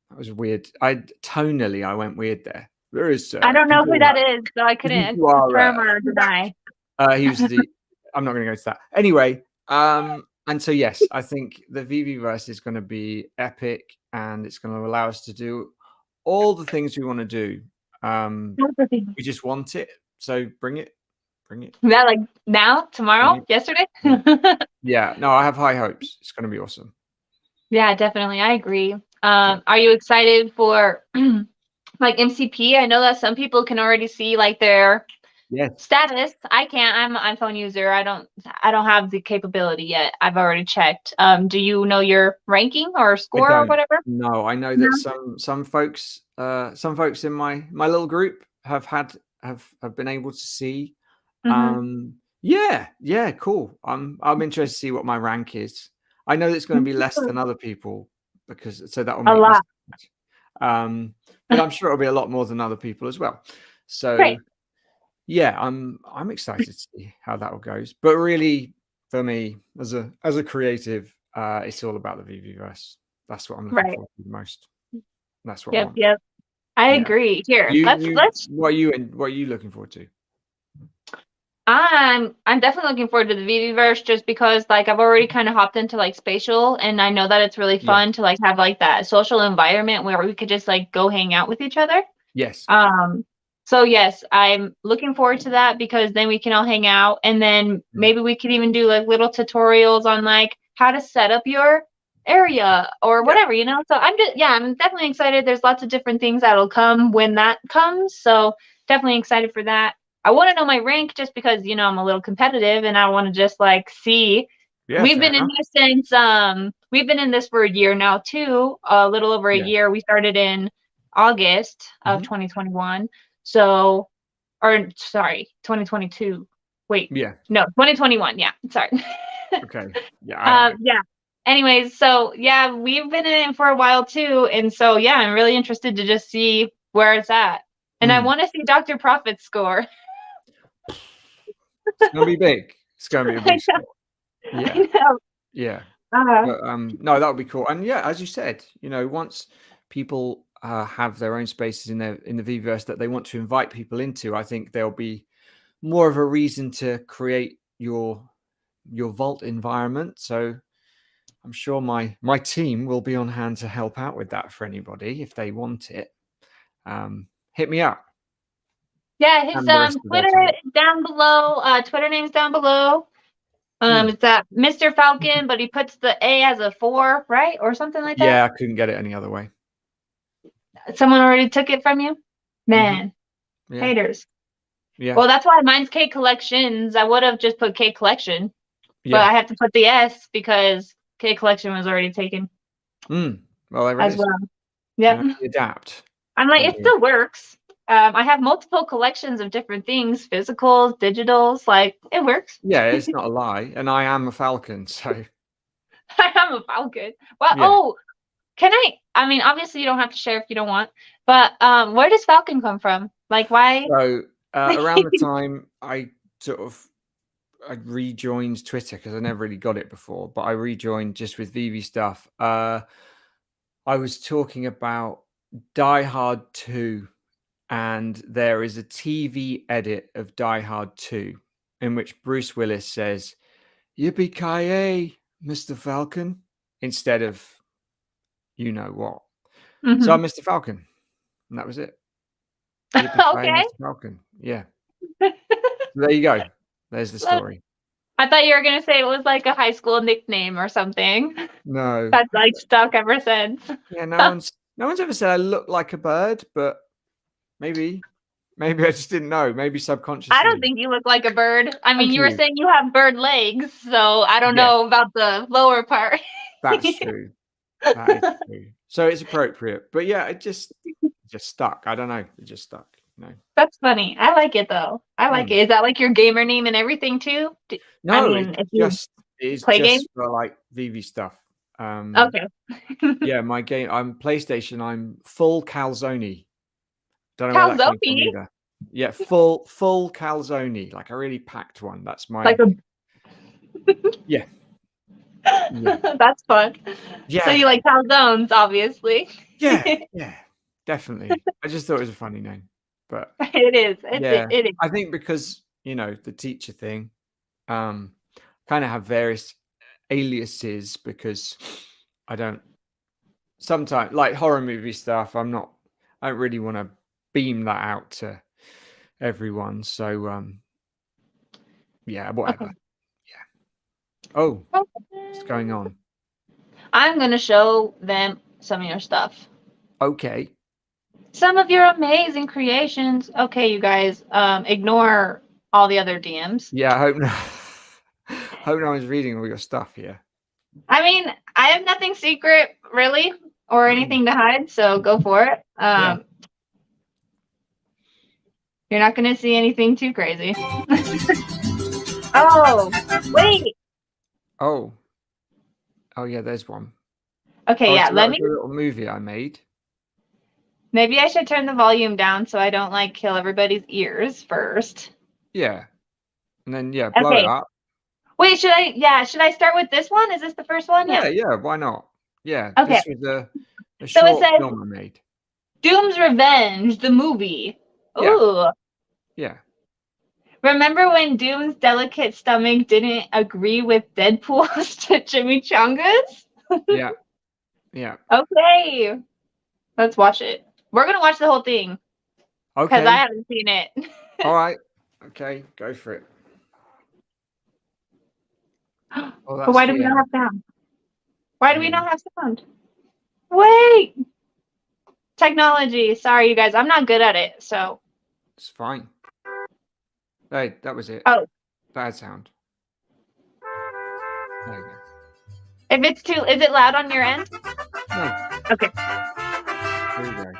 That was weird. Tonally, I went weird there. There is I don't know who people that is, so I listening couldn't to our confirm or feedback. deny. He was the. I'm not going to go to that. Anyway, and so yes, I think the VV verse is going to be epic, and it's going to allow us to do all the things we want to do. We just want it, so bring it. Bring it. Is that like now, Bring tomorrow, it. yesterday? Yeah. No, I have high hopes. It's going to be awesome. Yeah, definitely. I agree. Yeah. Are you excited for like MCP? I know that some people can already see like their Yes. status. I can't. I'm an iPhone user. I don't have the capability yet. I've already checked. Do you know your ranking or I score or don't. whatever? No, I know No. that some folks in my little group have been able to see. Mm-hmm. Yeah, cool. I'm interested to see what my rank is. I know it's going to be less than other people because so that will A make me lot. sad. But I'm sure it'll be a lot more than other people as well. So Great. yeah, I'm excited to see how that all goes. But really, for me, as a creative, it's all about the VV-verse. That's what I'm looking Right. forward to the most. That's what I Yep. want. Yep. I Yeah. agree. Here, You let's. what are you looking forward to? I'm definitely looking forward to the VV-verse just because like I've already kind of hopped into like spatial and I know that it's really Yeah. fun to like have like that social environment where we could just like go hang out with each other. Yes. Um, so yes, I'm looking forward to that because then we can all hang out and then Mm. maybe we could even do like little tutorials on like how to set up your area or Yeah. whatever, So I'm definitely excited. There's lots of different things that'll come when that comes. So definitely excited for that. I want to know my rank just because, I'm a little competitive and I want to just like see. Yeah, fair enough. We've been in this for a year now too, a little over a Yeah. year. We started in August of Mhm. 2021. So, or sorry, 2022. Wait, Yeah. no, 2021. Yeah, sorry. Okay. Yeah, I don't know. Yeah. Anyways, so yeah, we've been in it for a while too, and so yeah, I'm really interested to just see where it's at, and I Mm. want to see Dr. Profit's score. It's gonna be big. It's gonna be a I big know, score. I Yeah. know. Yeah. Uh, But no, that would be cool. And yeah, as you said, once people have their own spaces in the Vverse that they want to invite people into, I think there'll be more of a reason to create your vault environment. So I'm sure my team will be on hand to help out with that for anybody if they want it. Hit me up yeah, his and the rest of Twitter Vaultoholic. is down below. Twitter name's down below. Mm. It's at Mr. Falcon, but he puts the A as a 4, right? Or something like that. Yeah, I couldn't get it any other way. Someone already took it from you? Hmm. Man, Yeah, haters. yeah, Well, that's why mine's K Collections. I would have just put K Collection, but yeah. I have to put the S because K Collection was already taken Well, there it as is. well. Yep. You adapt. I'm like, There it you go. still works. I have multiple collections of different things, physicals, digitals, like it works. Yeah, it's not a lie, and I am a falcon, so I am a Falcon. Well, yeah. I mean, obviously you don't have to share if you don't want, but where does Falcon come from? Like why? So around the time I rejoined Twitter because I never really got it before, but I rejoined just with VV stuff. I was talking about Die Hard 2, and there is a TV edit of Die Hard 2 in which Bruce Willis says, "Yippee-ki-yay, Mr. Falcon," instead of you know what. So Hmm. I'm Mr. Falcon, and that was it. Yippee-ki-yay, Okay. Mr. Falcon. Yeah. So there you go. There's the story. I thought you were gonna say it was like a high school nickname or something. No. That's like stuck ever since. Yeah, no I one's ever said I look like a bird, but maybe I just didn't know. Maybe don't subconsciously. think you look like a bird. I mean, Thank you were you. saying you have bird legs, so I don't Yes, know about the lower part. that's true. That is true. So it's appropriate. But yeah, it just stuck. I don't know. It just stuck, you know. That's funny. I like it though. I like Mm. it. Is that like your gamer name and everything too? I No, mean, if you it is play games, just for like VV stuff. Um okay. yeah, my game I'm PlayStation, I'm full calzone. Don't know where that came from Calzone, either. Yeah, full calzone, like a really packed one. That's like my a. yeah, yeah. That's fun. So Yeah, you like calzones, obviously. yeah, definitely. I just thought it was a funny name. But It is. yeah, It is. I think because, the teacher thing, um, kind of have various aliases because I don't sometimes like horror movie stuff, I don't really want to beam that out to everyone. So Yeah, whatever. Okay. Yeah. Oh, what's going on? I'm gonna show them some of your stuff. Okay. Some of your amazing creations. Okay, you guys, ignore all the other DMs. Yeah, I hope no, hope no one's reading all your stuff here. I mean, I have nothing secret really or anything to hide, so go for it. Yeah. You're not gonna see anything too crazy. Oh, wait. Oh. Oh yeah, there's one. Okay, Oh, yeah, so that let was me. a little movie I made. Maybe I should turn the volume down so I don't like kill everybody's ears first. Yeah. And then yeah, blow it Okay. up. Wait, should I? Yeah, should I start with this one? Is this the first one? Yeah, Yeah. yeah, why not? Yeah, Okay. this was a So it short says film I made. Doom's Revenge, the movie. Yeah. Ooh. Yeah. Remember when Doom's delicate stomach didn't agree with Deadpool's chimichangas? Yeah. Yeah. Okay. Let's watch it. We're gonna watch the whole thing because I Okay. haven't seen it. All right. Okay, go for it. Oh, But that's why do we the not end. have sound? Why do we Yeah. not have sound? Wait! Technology. Sorry, you guys. I'm not good at it. So. It's fine. Hey, that was it. Oh, Bad sound. There you go. if it's too, is it loud on your end? No. Okay. There you go.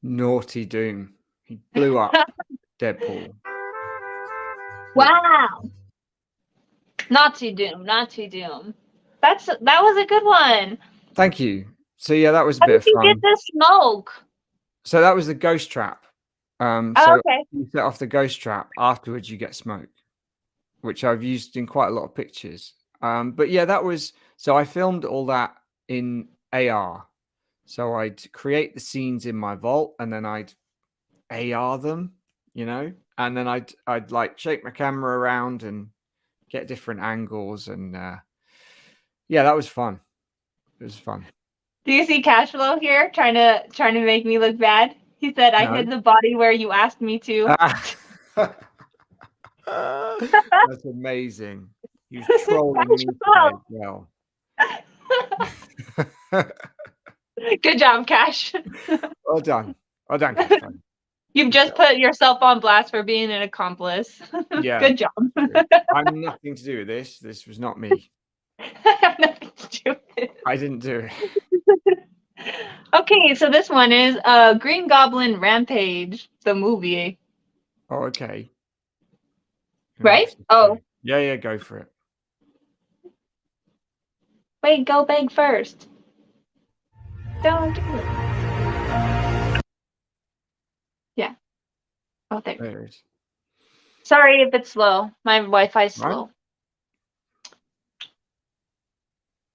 Naughty Doom. He blew up Deadpool. Wow. Not too doom. Not too doom. That was a good one. Thank you. So yeah, that was a How bit did of you get fun. the smoke? So that was the ghost trap. Oh, So okay. you set off the ghost trap. Afterwards, you get smoke, which I've used in quite a lot of pictures. But yeah, that was so I filmed all that in AR. So I'd create the scenes in my vault, and then I'd AR them, and then I'd like shake my camera around and get different angles, and yeah, that was fun. It was fun. Do you see Cashflow here trying to make me look bad? He said I No. hid the body where you asked me to. That's amazing. He was trolling me today as well. Good job, Cash. Well done. Well done, Cashflow. You've just put yourself on blast for being an accomplice. Yeah. Good job. I'm nothing to do with this. This was not me. I have nothing to do with it. I didn't do it. Okay, so this one is Green Goblin Rampage, the movie. Oh, okay. Right? Oh. Yeah, yeah, go for it. Wait, go beg first. Don't do it. Yeah. Oh, there. There it is. Sorry if it's slow. My Wi-Fi's slow.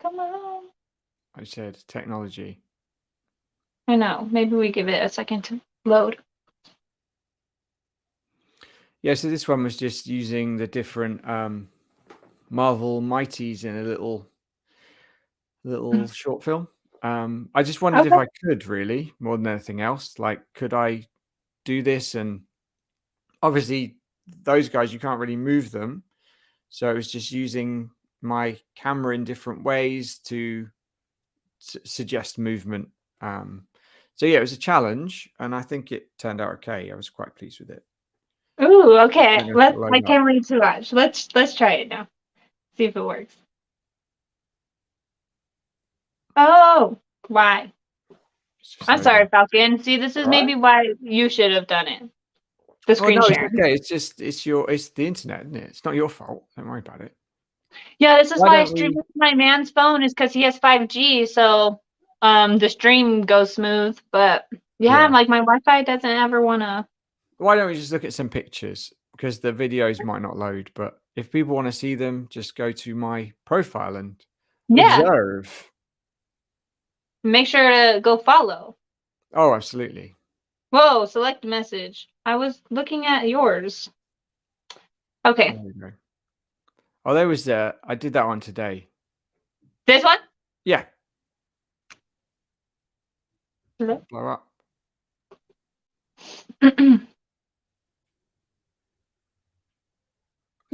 Come on. I said technology. I know. Maybe we give it a second to load. Yeah, so this one was just using the different Marvel Mighties in a little short film. I just wondered if I could really, more than anything else. Like, could I do this? And obviously, those guys, you can't really move them. So it was just using my camera in different ways to suggest movement. So yeah, it was a challenge, and I think it turned out okay. I was quite pleased with it. Ooh, okay. I I can't wait to watch. Let's try it now. See if it works. Oh, why? I'm sorry, Falcon. See, this is maybe why you should have done it. the Oh screen no, it's sharing. okay. It's the internet, isn't it? It's not your fault. Don't worry about it. Yeah, this is Why why I don't stream we? with my man's phone is because he has 5G, so the stream goes smooth. But yeah, Yeah. like my Wi-Fi doesn't ever wanna. Why don't we just look at some pictures? Because the videos might not load, but if people want to see them, just go to my profile and Yeah, observe. make sure to go follow. Oh, absolutely. Whoa, select message. I was looking at yours. There Okay, we go. Oh, there was I did that one today. this one. Yeah. Hello? Blow up. It's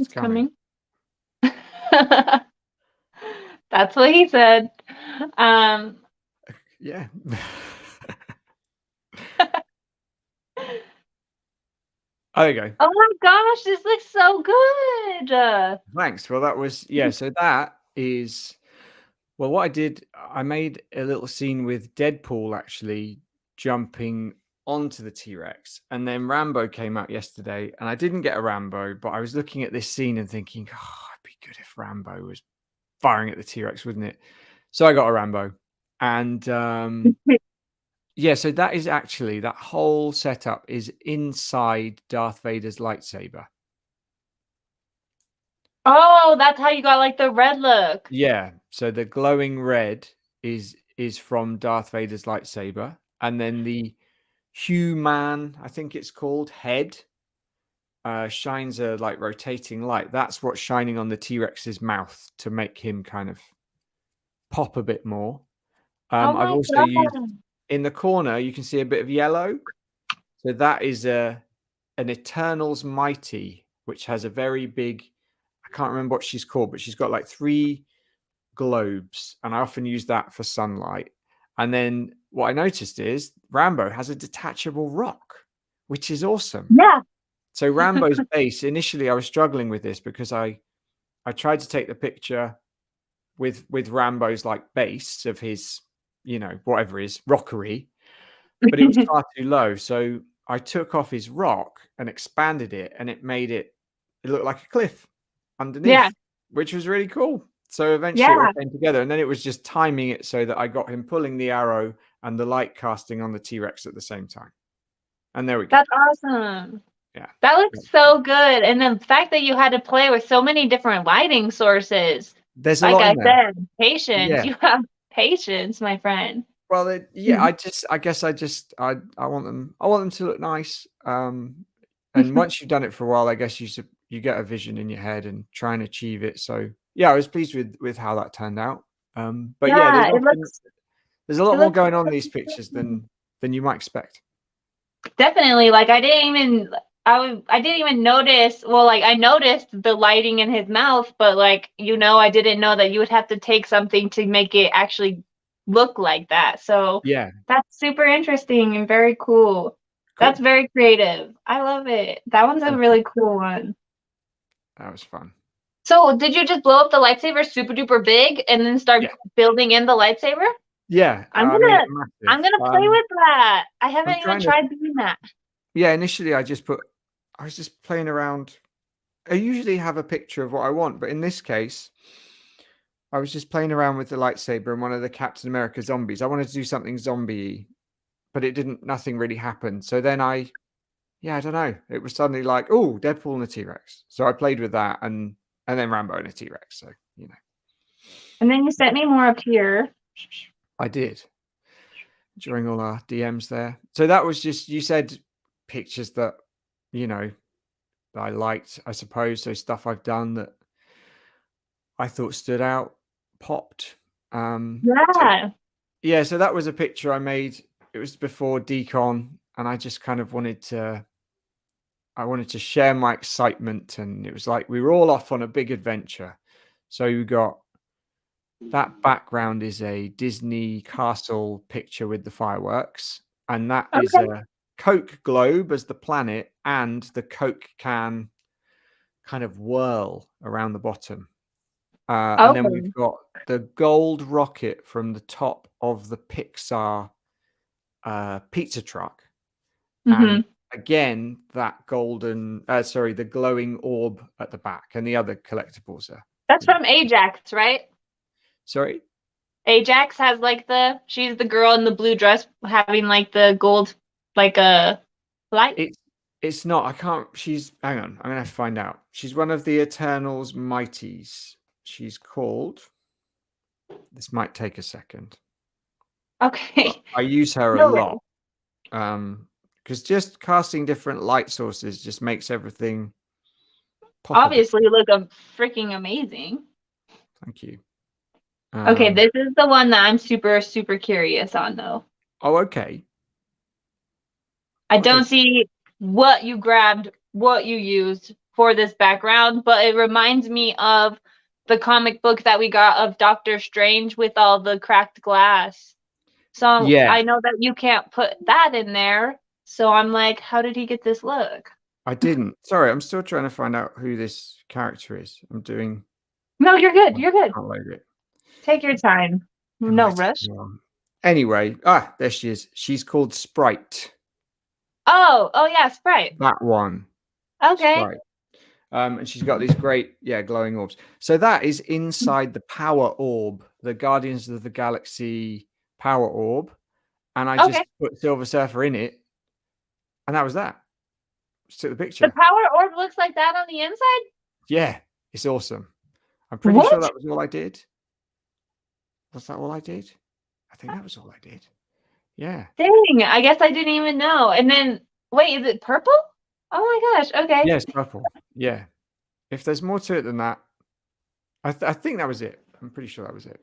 It's coming. coming. That's what he said. Um, Yeah. Oh, there you go. oh my gosh, this looks so good. Thanks. Well, that was so that is well, what I did, I made a little scene with Deadpool actually jumping onto the T-Rex, and then Rambo came out yesterday, and I didn't get a Rambo, but I was looking at this scene and thinking, oh, it'd be good if Rambo was firing at the T-Rex, wouldn't it? So I got a Rambo, and yeah, so that is actually that whole setup is inside Darth Vader's lightsaber. Oh, that's how you got like the red look. Yeah, so the glowing red is from Darth Vader's lightsaber, and then the human, I think it's called, head shines a like rotating light. That's what's shining on the T-Rex's mouth to make him kind of pop a bit more. Oh I've my also used god. in the corner, you can see a bit of yellow. So that is an Eternal's Mighty, which has a very big, I can't remember what she's called, but she's got like 3 globes, and I often use that for sunlight. And then what I noticed is Rambo has a detachable rock, which is awesome. Yeah. So Rambo's base, initially I was struggling with this because I tried to take the picture with Rambo's like base of his, whatever is rockery, but it was far too low. So I took off his rock and expanded it, and it looked like a cliff Yeah. underneath, which was really cool. So eventually it all Yeah. came together, and then it was just timing it so that I got him pulling the arrow and the light casting on the T-Rex at the same time. And there we go. That's awesome. Yeah. That looks so good. And the fact that you had to play with so many different lighting sources. There's a Like lot I in there. said, patience. Yeah. You have patience, my friend. Well, I guess I want them to look nice. And once you've done it for a while, I guess you get a vision in your head and try and achieve it. So yeah, I was pleased with how that turned out. But yeah, Yeah, there's a lot it more looks going on in these pictures than you might expect. definitely like I didn't even notice, well, like I noticed the lighting in his mouth, but like I didn't know that you would have to take something to make it actually look like that. So Yeah, that's super interesting and very cool. That's cool. very creative. I love it. That one's a Thank you. really cool one. That was fun. So did you just blow up the lightsaber super duper big and then start Yeah, building in the lightsaber? yeah. I'm I made it gonna I'm massive. gonna play with that. I I'm haven't even trying to. tried doing that. Yeah, initially I was just playing around. I usually have a picture of what I want, but in this case, I was just playing around with the lightsaber and one of the Captain America zombies. I wanted to do something zombie, but nothing really happened. So then I don't know. It was suddenly like, oh, Deadpool and a T-Rex. So I played with that and then Rambo and a T-Rex. So, And then you sent me more up here. I did during all our DMs there. So that was just, you said pictures that, that I liked, I suppose. So stuff I've done that I thought stood out, popped. So Yeah. yeah, so that was a picture I made. It was before Decon, and I just kind of wanted to share my excitement, and it was like we were all off on a big adventure. So you got that background is a Disney castle picture with the fireworks, and that is Okay. a Coke globe as the planet and the Coke can kind of whirl around the bottom. And then we've Okay. got the gold rocket from the top of the Pixar pizza truck. And Mhm. again, that golden, sorry, the glowing orb at the back, and the other collectibles are. That's from Ajax, right? Sorry? Ajax has like she's the girl in the blue dress having like the gold, like a light. It's not. I can't. Hang on. I'm gonna have to find out. She's one of the Eternals Mighties. She's called. This might take a second. Okay. I use her a lot. Because just casting different light sources just makes everything pop. Obviously, look freaking amazing. Thank you. Okay, this is the one that I'm super, super curious on, though. Oh, okay. I don't see what you grabbed, what you used for this background, but it reminds me of the comic book that we got of Doctor Strange with all the cracked glass. So yeah. I know that you can't put that in there. So I'm like, how did he get this look? I didn't. Sorry, I'm still trying to find out who this character is. I'm doing. No, you're good. You're good. I'll load it. Take your time. No rush. Anyway, there she is. She's called Sprite. Oh yeah, Sprite. That one. Okay. Sprite. And she's got these great, glowing orbs. So that is inside the power orb, the Guardians of the Galaxy power orb. And I just put Silver Surfer in it. And that was that. Just took the picture. The power orb looks like that on the inside? Yeah, it's awesome. I'm pretty sure that was all I did. Was that all I did? I think that was all I did. Yeah. Dang, I guess I didn't even know. And then, wait, is it purple? Oh my gosh, okay. Yeah, it's purple. Yeah. If there's more to it than that, I think that was it. I'm pretty sure that was it.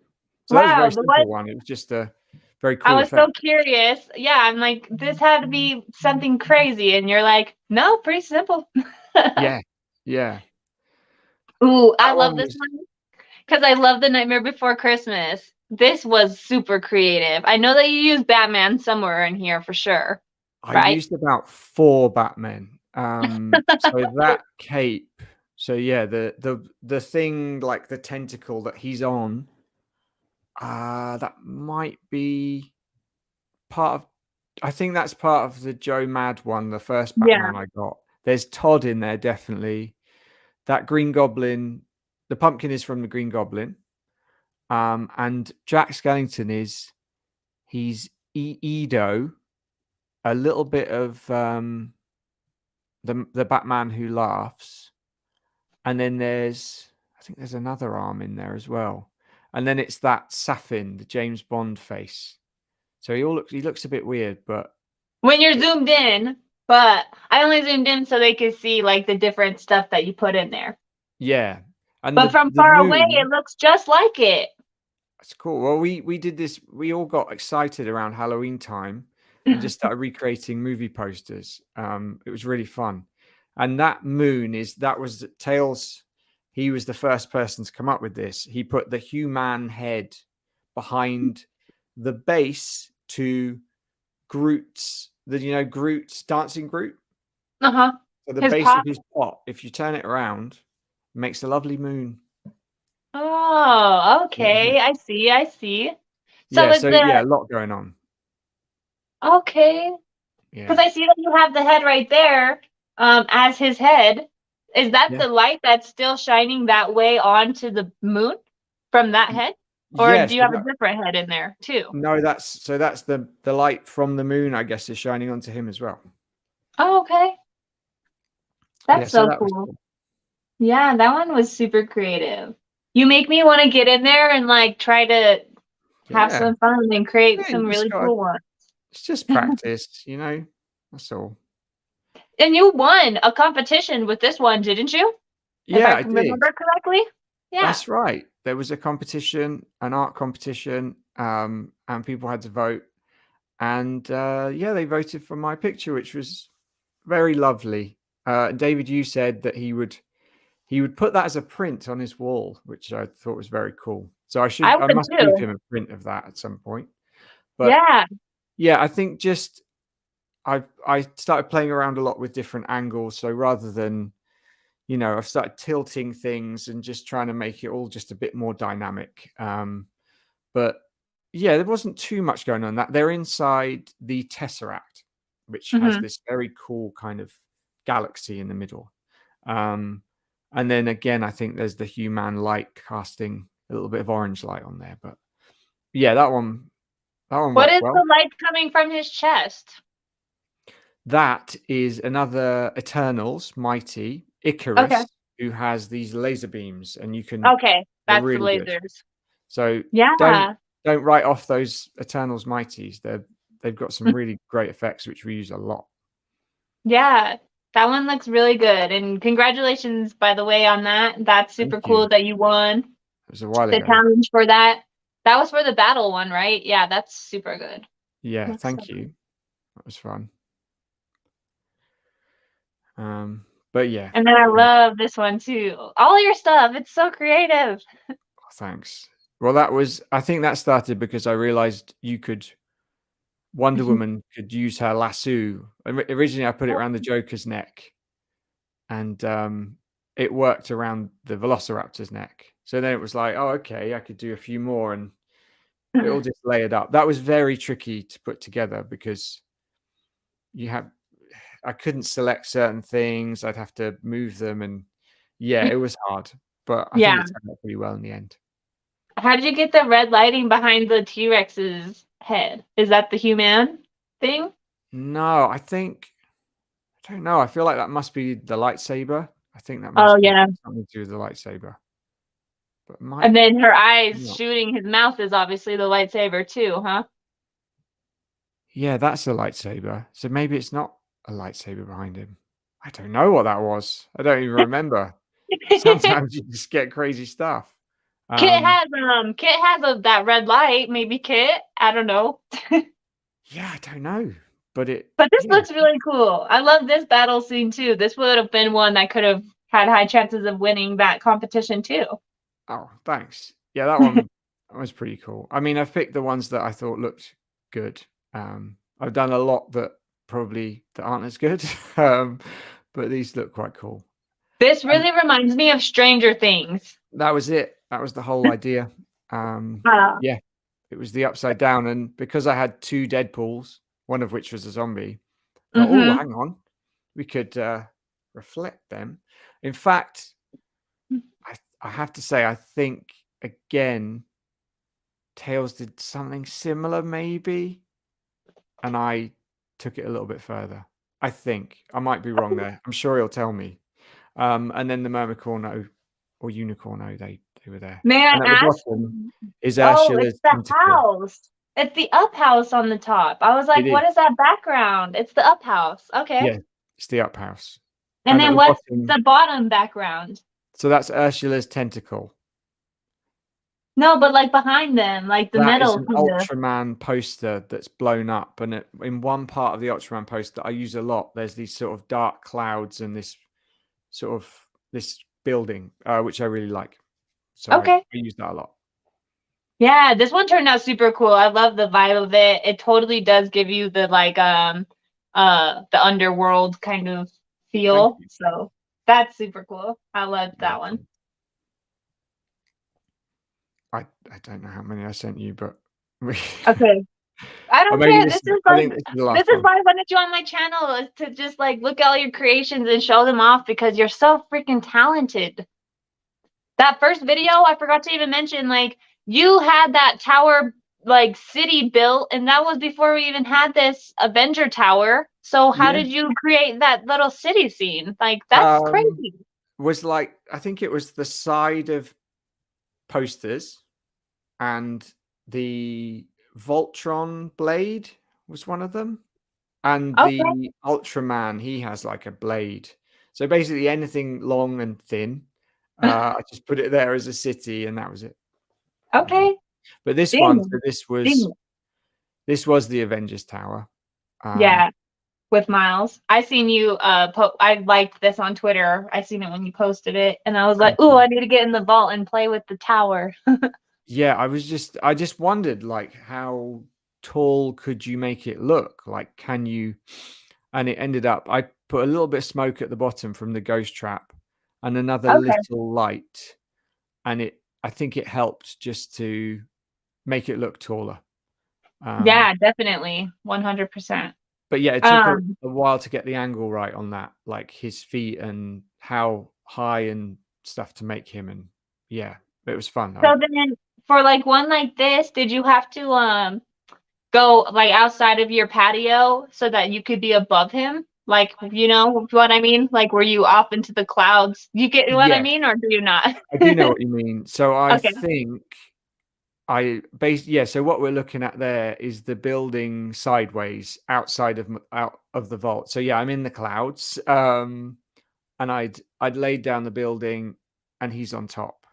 So that was a very simple one. It was just a very cool effect. So curious. Yeah, I'm like, this had to be something crazy. And you're like, no, pretty simple. Yeah. Ooh, I love this one because I love The Nightmare Before Christmas. This was super creative. I know that you used Batman somewhere in here for sure. I used about 4 Batmen. So that cape. So yeah, the thing, like the tentacle that he's on, that might be part of. I think that's part of the Joe Mad one, the first Batman I got. There's Todd in there, definitely. That Green Goblin, the pumpkin is from the Green Goblin. And Jack Skellington he's Edo, a little bit of the Batman Who Laughs, and then I think there's another arm in there as well, and then it's that Safin, the James Bond face. So he looks a bit weird, but when you're zoomed in. But I only zoomed in so they could see like the different stuff that you put in there. Yeah, but from far away, it looks just like it. That's cool. Well, we did this. We all got excited around Halloween time and just started recreating movie posters. It was really fun. And that moon that was Tails. He was the first person to come up with this. He put the human head behind the base to Groot's, Groot's dancing Groot. So the base of his pot, if you turn it around, it makes a lovely moon. Oh, okay. I see. So a lot going on. Okay. Because I see that you have the head right there, as his head. Is that the light that's still shining that way onto the moon from that head? Or do you have a different head in there too? No, that's the light from the moon, I guess, is shining onto him as well. Oh, okay. That's so cool. Yeah, that one was super creative. You make me want to get in there and like try to have some fun and create some really cool ones. It's just practice, that's all. And you won a competition with this one, didn't you? Yeah, I remember correctly. Yeah, that's right. There was a competition, an art competition, and people had to vote. And they voted for my picture, which was very lovely. David, you said that he would put that as a print on his wall, which I thought was very cool. So I must give him a print of that at some point. But I think just I started playing around a lot with different angles. So rather than, I've started tilting things and just trying to make it all just a bit more dynamic. But yeah, there wasn't too much going on. That they're inside the Tesseract. which has Hmm. this very cool kind of galaxy in the middle. And then again, I think there's the human light casting a little bit of orange light on there. But yeah, that one What worked is well. the light coming from his chest? That is another Eternals mighty Okay. Icarus who has these laser beams, and Okay. they're That's the really good. lasers. So don't Yeah. don't write off those Eternals mighties. They've got some really great effects which we use a lot. Yeah. That one looks really good. And congratulations, by the way, on that. That's Thank super you. cool that you won It was a while the ago. challenge for that. That was for the battle one, right? Yeah, that's super good. Yeah, That's so thank good. you. That was fun. But yeah, And then I love this one too. All your stuff, it's so creative. thanks. Well, I think that started because I realized Wonder Woman could use her lasso. Originally, I put it around the Joker's neck, and it worked around the Velociraptor's neck. So then it was like, oh, okay, I could do a few more, and it all just layered up. That was very tricky to put together because I couldn't select certain things. I'd have to move them, and yeah, it was hard. But I think Yeah. it turned out pretty well in the end. How did you get the red lighting behind the T-Rex's head? Is that the human thing? No, I don't know. I feel like that must be the lightsaber. I think that Oh must be yeah. something to do with the lightsaber. But might And then her eyes not. shooting his mouth is obviously the lightsaber too, huh? Yeah, that's a lightsaber. So maybe it's not a lightsaber behind him. I don't know what that was. I don't even remember. Sometimes you just get crazy stuff. Um, Kit has that red light, maybe Kit. I don't know. yeah, I don't know. But But this yeah. looks really cool. I love this battle scene too. This would have been one that could have had high chances of winning that competition too. Oh, thanks. Yeah, that was pretty cool. I mean, I've picked the ones that I thought looked good. I've done a lot that aren't as good. um, but these look quite cool. This And really reminds me of Stranger Things. that was it. That was the whole idea. Uh, Yeah, it was the upside down. And because I had two Deadpools, one of which was a zombie, I thought, oh, mm-hmm. hang on, we could reflect them. In fact, I have to say, I think again, Tails did something similar, maybe, and I took it a little bit further. I think I might be wrong there. I'm sure he'll tell me. And then the Mermicorno or Unicorno, they were there. May I And at the ask? bottom is Oh, it's Ursula's the tentacle. house. It's the up house on the top. I was It like, is, what is that background? It's the up house. Okay. yeah, it's the up house. And And at then the what's bottom, the bottom background? so that's Ursula's tentacle. No, but like behind them, like the That is middle an kind of. Ultraman poster that's blown up, and in one part of the Ultraman poster I use a lot, there's these sort of dark clouds and this building, which I really like. So I Okay. use that a lot. Yeah, this one turned out super cool. I love the vibe of it. It totally does give you the like the underworld kind of Thank feel. you. So that's super cool. I love You're that one. welcome. I don't know how many I sent you, but Okay. I or don't maybe care. this is, I think this is the This last is one. why I wanted you on my channel is to just like look at all your creations and show them off because you're so freaking talented. That first video, I forgot to even mention, like, you had that tower like city built, and that was before we even had this Avenger Tower. So how Yeah. did you create that little city scene? Like, that's Um, crazy. was like, I think it was the side of posters, and the Voltron blade was one of them. And Okay, the Ultraman, he has like a blade. So basically anything long and thin, I just put it there as a city, and that was it. That was all. okay. But this one, so Dang, dang. this was the Avengers Tower. Um, Yeah, with Miles. I seen you I liked this on Twitter. I seen it when you posted it, and I was like, Thank "Ooh, you. I need to get in the vault and play with the tower." Yeah, I just wondered like how tall could you make it look? Like, can you? And it ended up I put a little bit of smoke at the bottom from the ghost trap and another Okay. little light, and I think it helped just to make it look taller. Um, Yeah, definitely. 100%. But yeah, it took a Um, while to get the angle right on that, like his feet and how high and stuff to make him. And yeah, it was fun. so then for like one like this, did you have to go like outside of your patio so that you could be above him? Like, you know what I mean? Like, were you off into the clouds? You get what I Yes, mean, or do you not? I do know what you mean. So I Okay. think so what we're looking at there is the building sideways outside of out of the vault. So yeah, I'm in the clouds. And I'd laid down the building and he's on top.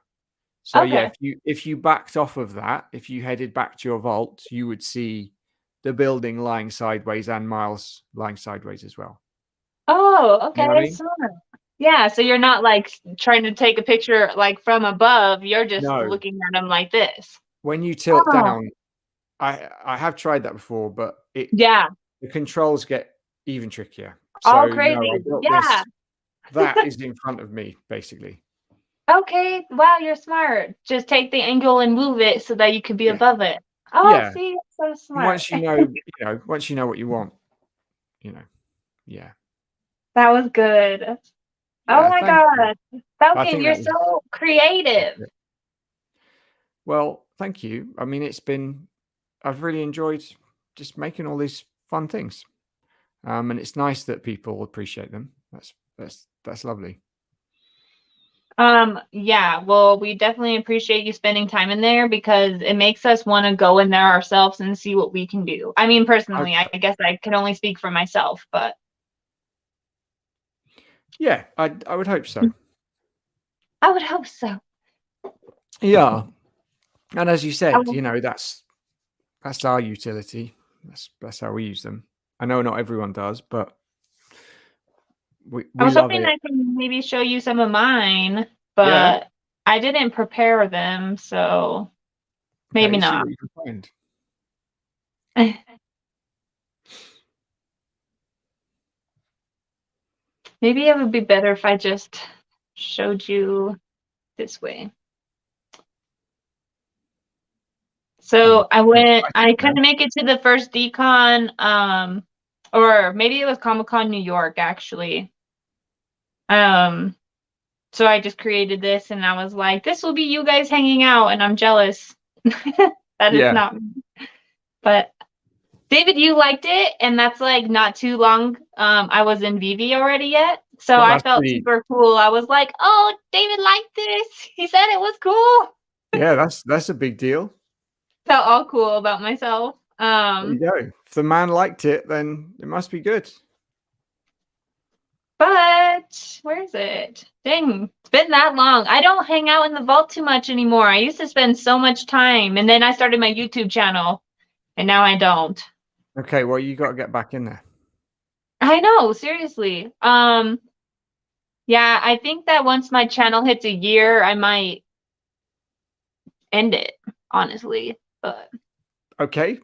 So yeah, Okay. if you backed off of that, if you headed back to your vault, you would see the building lying sideways and Miles lying sideways as well. Oh, You know what I okay. mean? Smart. Yeah, so you're not like trying to take a picture like from above. You're just No. looking at him like this. When you tilt Oh, down, I have tried that before, but yeah. the controls get even trickier. All So no, crazy. I've got Yeah. this that is in front of me, basically. Okay. Wow, you're smart. Just take the angle and move it so that you could be Yeah. above it. Oh, Yeah. see, so And smart. once you know what you want, you know. Yeah. That was good. Oh Yeah, my thank you. God. I Falcon, think you're that was so creative. it. Well, thank you. I mean, I've really enjoyed just making all these fun things. And it's nice that people appreciate them. That's lovely. Yeah, well, we definitely appreciate you spending time in there because it makes us want to go in there ourselves and see what we can do. I mean, I, personally, I guess I can only speak for myself, but yeah, I would hope so. I would hope so. Yeah. And as you said, Um, that's our utility. That's how we use them. I know not everyone does, but I we was love hoping it. I can maybe show you some of mine, Yeah. but I didn't prepare them, so maybe Okay. See not. what you can find. Maybe it would be better if I just showed you this way. So I'm excited I now. couldn't make it to the first decon, or maybe it was Comic-Con New York actually. Um, so I just created this and I was like, this will be you guys hanging out, and I'm jealous that it's Yeah. not me. But David, you liked it, and that's like not too long. I was in Vivi already yet. So Well, I that's felt pretty. super cool. I was like, oh, David liked this. He said it was cool. Yeah, that's a big deal. Felt all cool about myself. There you go. If the man liked it, then it must be good. But where is it? Dang, it's been that long. I don't hang out in the vault too much anymore. I used to spend so much time, and then I started my YouTube channel, and now I don't. Okay, well, you got to get back in there. I know, seriously. Yeah, I think that once my channel hits a year, I might end it, honestly. But Okay.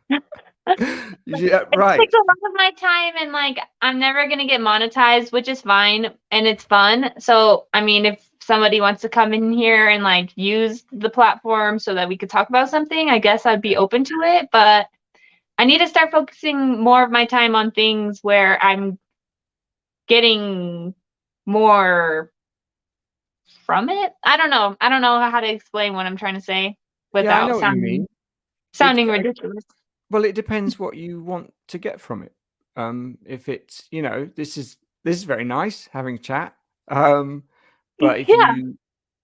Yeah, it right. takes a lot of my time, and like I'm never gonna get monetized, which is fine and it's fun. So I mean, if somebody wants to come in here and like use the platform so that we could talk about something, I guess I'd be open to it. But I need to start focusing more of my time on things where I'm getting more from it. I don't know. I don't know how to explain what I'm trying to say Yeah, I without know what you mean. It sounding ridiculous. well, it depends what you want to get from it. If it's, this is very nice having a chat. Um, but Yeah.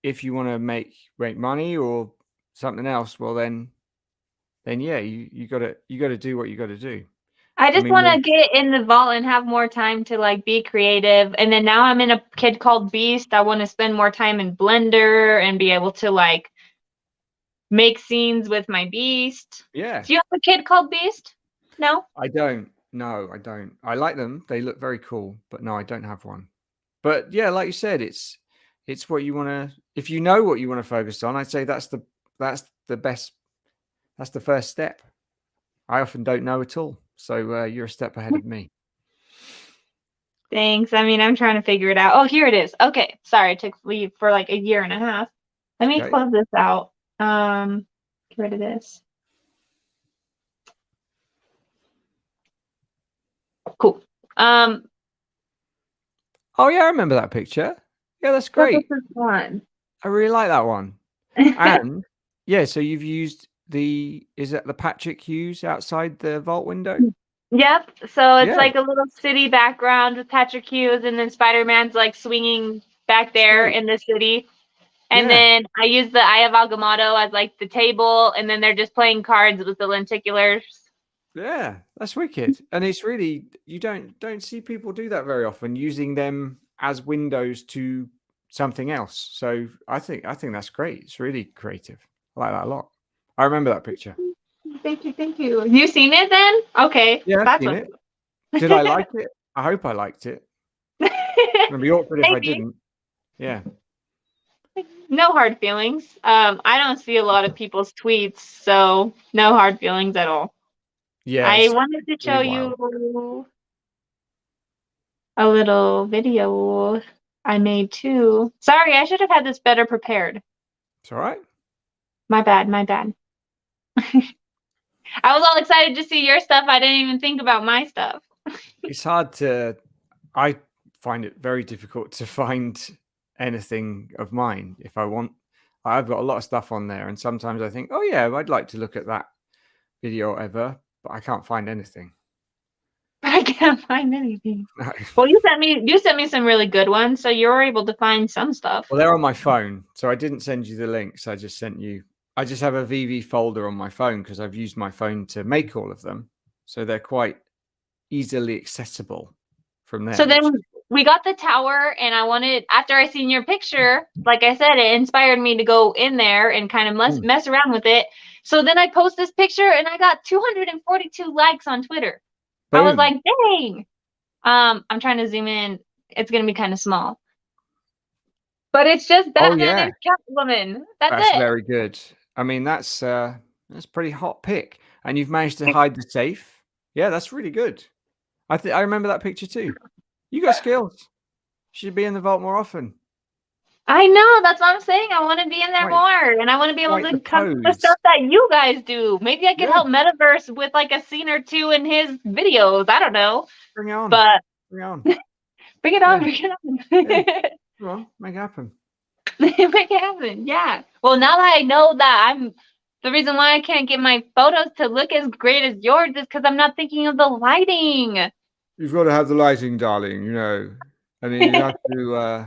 if you want to make money or something else, well then yeah, you gotta do what you gotta do. I I just mean, want to get in the vault and have more time to like be creative. And then now I'm in a kid called Beast. I want to spend more time in Blender and be able to like make scenes with my Beast. yeah, Do you have a kid called Beast? No? I don't. No, I don't. I like them. They look very cool, but no, I don't have one. But yeah, like you said, it's what you want to. If you know what you want to focus on, I'd say that's the best. That's the first step. I often don't know at all, so you're a step ahead of me. Thanks. I mean, I'm trying to figure it out. Oh, here it is. Okay. Sorry, I took leave for like a year and a half. Let me Okay. close this out. Get rid of this. Cool. Oh yeah, I remember that picture. Yeah, that's So this great. is fun. I really like that one. And yeah, so you've used is it the Patrick Hughes outside the vault window? Yep. So it's Yeah, like a little city background with Patrick Hughes, and then Spider-Man's like swinging back it's there great. in the city. And Yeah, then I use the Eye of Agamotto as like the table, and then they're just playing cards with the lenticulars. yeah, that's wicked. And it's really you don't see people do that very often, using them as windows to something else. So I think that's great. It's really creative. I like that a lot. I remember that picture. Thank you, thank you. You seen it then? Okay, Yeah, I've that's seen what. it. Did I like it? I hope I liked it. It'd be awkward if I Maybe. didn't. Yeah. No hard feelings. I don't see a lot of people's tweets, so no hard feelings at all. Yeah, I it's wanted to really show wild. you a little video I made too. Sorry, I should have had this better prepared. It's all right. My bad, my bad. I was all excited to see your stuff. I didn't even think about my stuff. It's hard to I find it very difficult to find anything of mine if I want. I've got a lot of stuff on there, and sometimes I think, "Oh yeah, I'd like to look at that video or ever," but I can't find anything. I can't find anything. No. Well, you sent me some really good ones, so you were able to find some stuff. Well, they're on my phone, so I didn't send you the links. I just have a VV folder on my phone because I've used my phone to make all of them, so they're quite easily accessible from So there, then which is cool. we got the tower, and I wanted, after I seen your picture, like I said, it inspired me to go in there and kind of Mm. mess around with it. So then I post this picture, and I got 242 likes on Twitter. I was Boom. like, dang. I'm trying to zoom in. It's gonna be kind of small, but it's just Oh Batman yeah. and Catwoman. That's That's it. very good. I mean, that's pretty hot pick, and you've managed to hide the safe. Yeah, that's really good. I remember that picture too. You got skills. You should be in the vault more often. I know. That's what I'm saying. I want to be in there Quite more, and I want to be able quite the to come to the pose. stuff that you guys do. Maybe I could Yeah, help Metaverse with like a scene or two in his videos. I don't know, bring it on. but Bring it on. bring it on, Yeah, bring it yeah. on. Come on, make it happen. Make it happen. Yeah. Well, now that I know that the reason why I can't get my photos to look as great as yours is because I'm not thinking of the lighting. You've got to have the lighting, darling. I mean, you have to.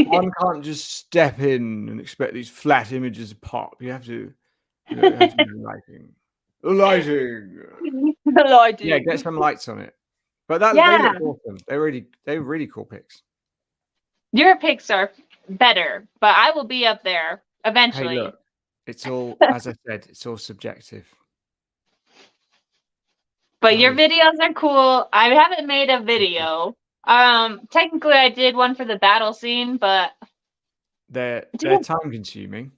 One can't just step in and expect these flat images to pop. You have to, you have to do lighting. The lighting. The Yeah, get lighting. some lights on it. But they Yeah. look awesome. They're really cool pics. Your pics are better, but I will be up there Hey, eventually. look, it's all as I said, it's all subjective. But That your is, videos are cool. I haven't made a video. Technically I did one for the battle scene, but they're time consuming.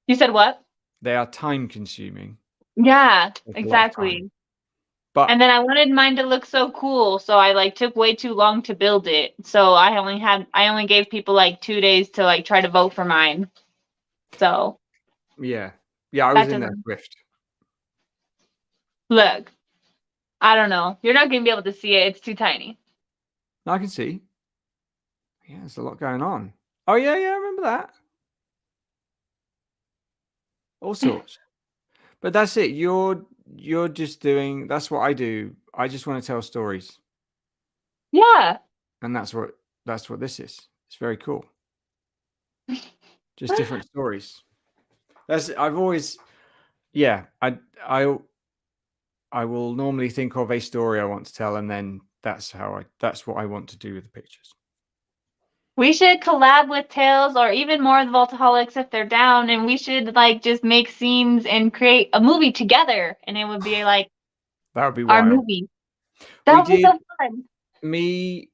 you said what? They are time consuming. Yeah, It's a lot of time. exactly. But And then I wanted mine to look so cool, so I like took way too long to build it. So I only gave people like 2 days to like try to vote for mine. So yeah. Yeah, I was that in there doesn't swift. look. I don't know. You're not gonna be able to see it. It's too tiny. I can see. Yeah, there's a lot going on. Oh yeah, yeah, I remember that. All sorts. But that's it. You're just doing that's what I do. I just want to tell stories. Yeah. And that's what this is. It's very cool. Just different stories. I've always yeah, I I will normally think of a story I want to tell, and then that's what I want to do with the pictures. We should collab with Tails or even more of the Vaultoholics if they're down, and we should like just make scenes and create a movie together, and it would be like That would be our wild. movie. We That would be did so fun. me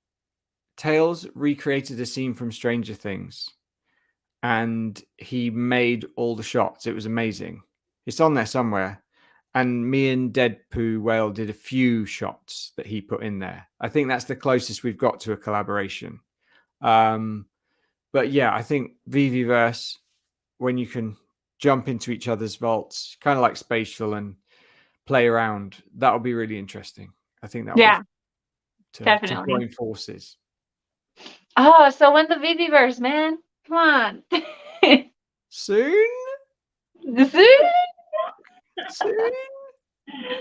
Tails recreated a scene from Stranger Things, and he made all the shots. It was amazing. It's on there somewhere. And me and Deadpoo Whale did a few shots that he put in there. I think that's the closest we've got to a collaboration. But yeah, I think VVverse, when you can jump into each other's vaults, kind of like Spatial, and play around, that'll be really interesting. I think that'll be to definitely. join forces. Oh, so when the VV-verse, man? Come on. Soon? Soon? Soon?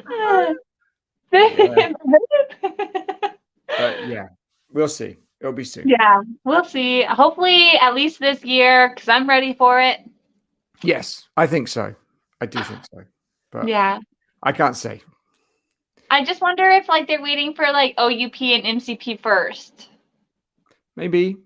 Yeah. But yeah, we'll see. It'll be soon. Yeah, we'll see. Hopefully, at least this year, because I'm ready for it. Yes, I think so. I do think so. But Yeah. I can't say. I just wonder if like they're waiting for like OUP and MCP first. Maybe.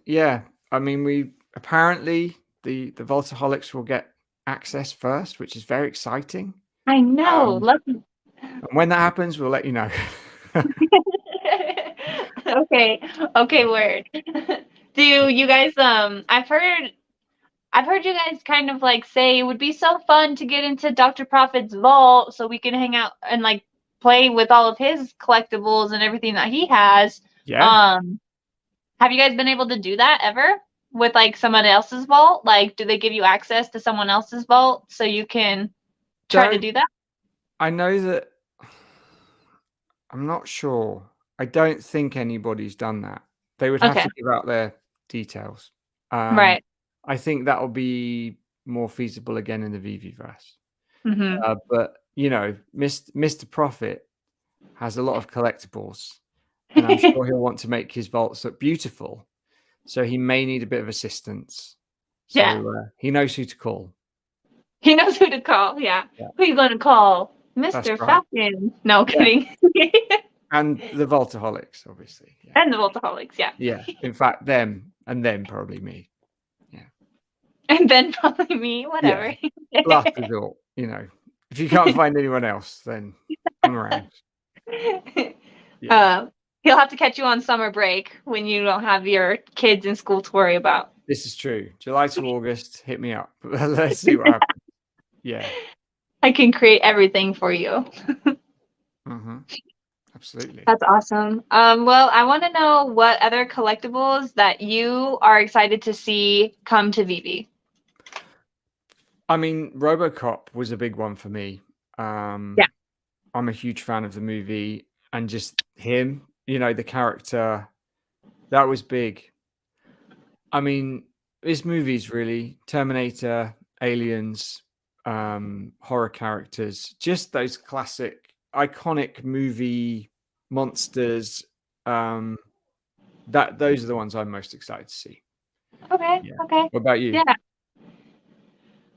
Yeah. I mean, we apparently the Vaultoholics will get access first, which is very exciting. I know. Lucky. And when that happens, we'll let you know. Okay. Okay, word. Do you guys I've heard you guys kind of like say it would be so fun to get into Dr. Prophet's vault so we can hang out and like play with all of his collectibles and everything that he has. Yeah. Have you guys been able to do that ever with like someone else's vault? Like, do they give you access to someone else's vault so you can try to do that? I know that. I'm not sure. I don't think anybody's done that. They would have Okay. to give out their details. Right. I think that will be more feasible again in the VV-verse. Mm-hmm. But you know, Mr. Prophet has a lot of collectibles, and I'm sure he'll want to make his vaults look beautiful. So he may need a bit of assistance. So Yeah. he knows who to call. He knows who to call. Yeah. Yeah. Who you gonna call? That's Mr. right. Falcon. No, Yeah. kidding. And the Vaultoholics, obviously. Yeah. And the Vaultoholics, yeah. Yeah. In fact, them and then probably me. And then probably me, whatever. Last resort, you know. If you can't find anyone else, then I'm around. Yeah. He'll have to catch you on summer break when you don't have your kids in school to worry about. This is true. July to August, hit me up. Let's see what happens. Yeah. I can create everything for you. Mm-hmm. Absolutely. That's awesome. Well, I want to know what other collectibles that you are excited to see come to VV. I mean, RoboCop was a big one for me. Yeah. I'm a huge fan of the movie and just him, you know, the character, that was big. I mean, this movie's really Terminator, Aliens, horror characters, just those classic, iconic movie monsters. Those are the ones I'm most excited to see. Okay. Yeah. Okay. What about you? Yeah.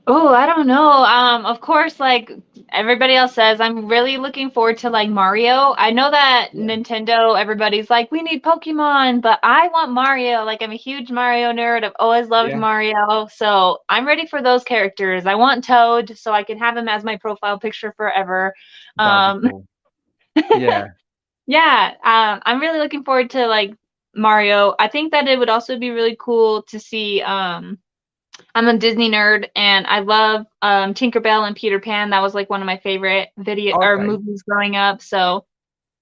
Oh, I don't know. Of course, like everybody else says, I'm really looking forward to like Mario. I know that Nintendo, everybody's like, we need Pokemon, but I want Mario. Like, I'm a huge Mario nerd. I've always loved Mario. So I'm ready for those characters. I want Toad so I can have him as my profile picture forever. That'd be cool. Yeah. Yeah. I'm really looking forward to like Mario. I think that it would also be really cool to see I'm a Disney nerd and I love Tinkerbell and Peter Pan. That was like one of my favorite or movies growing up. So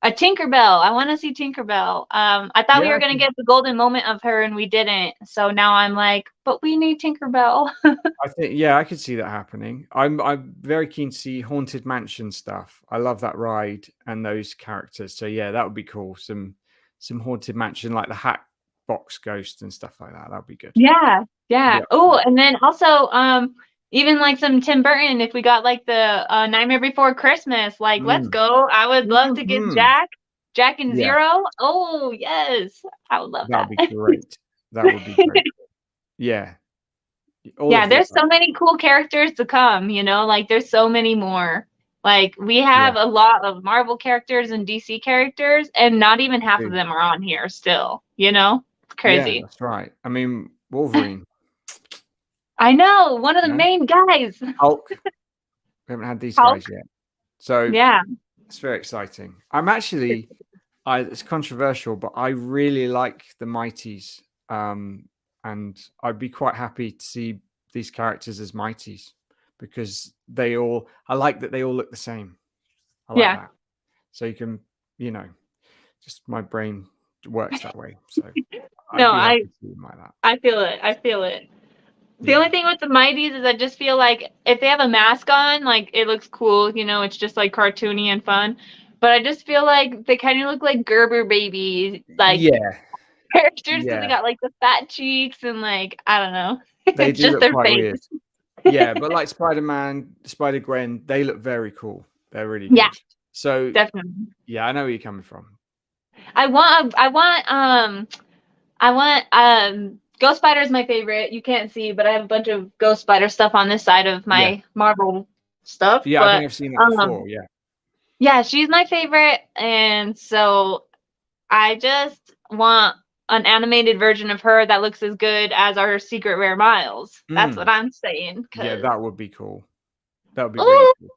a Tinkerbell. I want to see Tinkerbell. I thought we were gonna get the golden moment of her and we didn't. So now I'm like, but we need Tinkerbell. I think I could see that happening. I'm very keen to see Haunted Mansion stuff. I love that ride and those characters. So yeah, that would be cool. Some Haunted Mansion like the Hat Box Ghost and stuff like that. That would be good. Yeah. Oh, and then also even like some Tim Burton, if we got like the Nightmare Before Christmas, like let's go. I would love to get Jack and Zero. Oh yes, I would love that. That would be great. That would be great. Yeah. There's so many cool characters to come, you know, like there's so many more. Like we have a lot of Marvel characters and DC characters, and not even half of them are on here still, you know? It's crazy. Yeah, that's right. I mean, Wolverine. I know, one of the main guys. Hulk. We haven't had these guys yet. So it's very exciting. I'm actually, it's controversial, but I really like the Mighties. And I'd be quite happy to see these characters as Mighties because I like that they all look the same. I like that. So you can, you know, just my brain works that way. So I feel it. The only thing with the Mighties is I just feel like if they have a mask on, like it looks cool, you know, it's just like cartoony and fun. but I just feel like they kind of look like Gerber babies, like Yeah, characters, because they yeah, got like the fat cheeks and like I don't know. they It's do just look their quite face. weird. Yeah, but like Spider-Man, Spider-Gwen, they look very cool. They're really Yeah, good. So definitely. yeah, I know where you're coming from. I want Ghost Spider is my favorite. You can't see, but I have a bunch of Ghost Spider stuff on this side of Yeah, my Marvel stuff. yeah, I think But I've seen that um before. Yeah, yeah, she's my favorite, and so I just want an animated version of her that looks as good as our Secret Rare Miles. That's what mm. I'm saying. Yeah, Cause that would be cool. That would be really ooh, cool.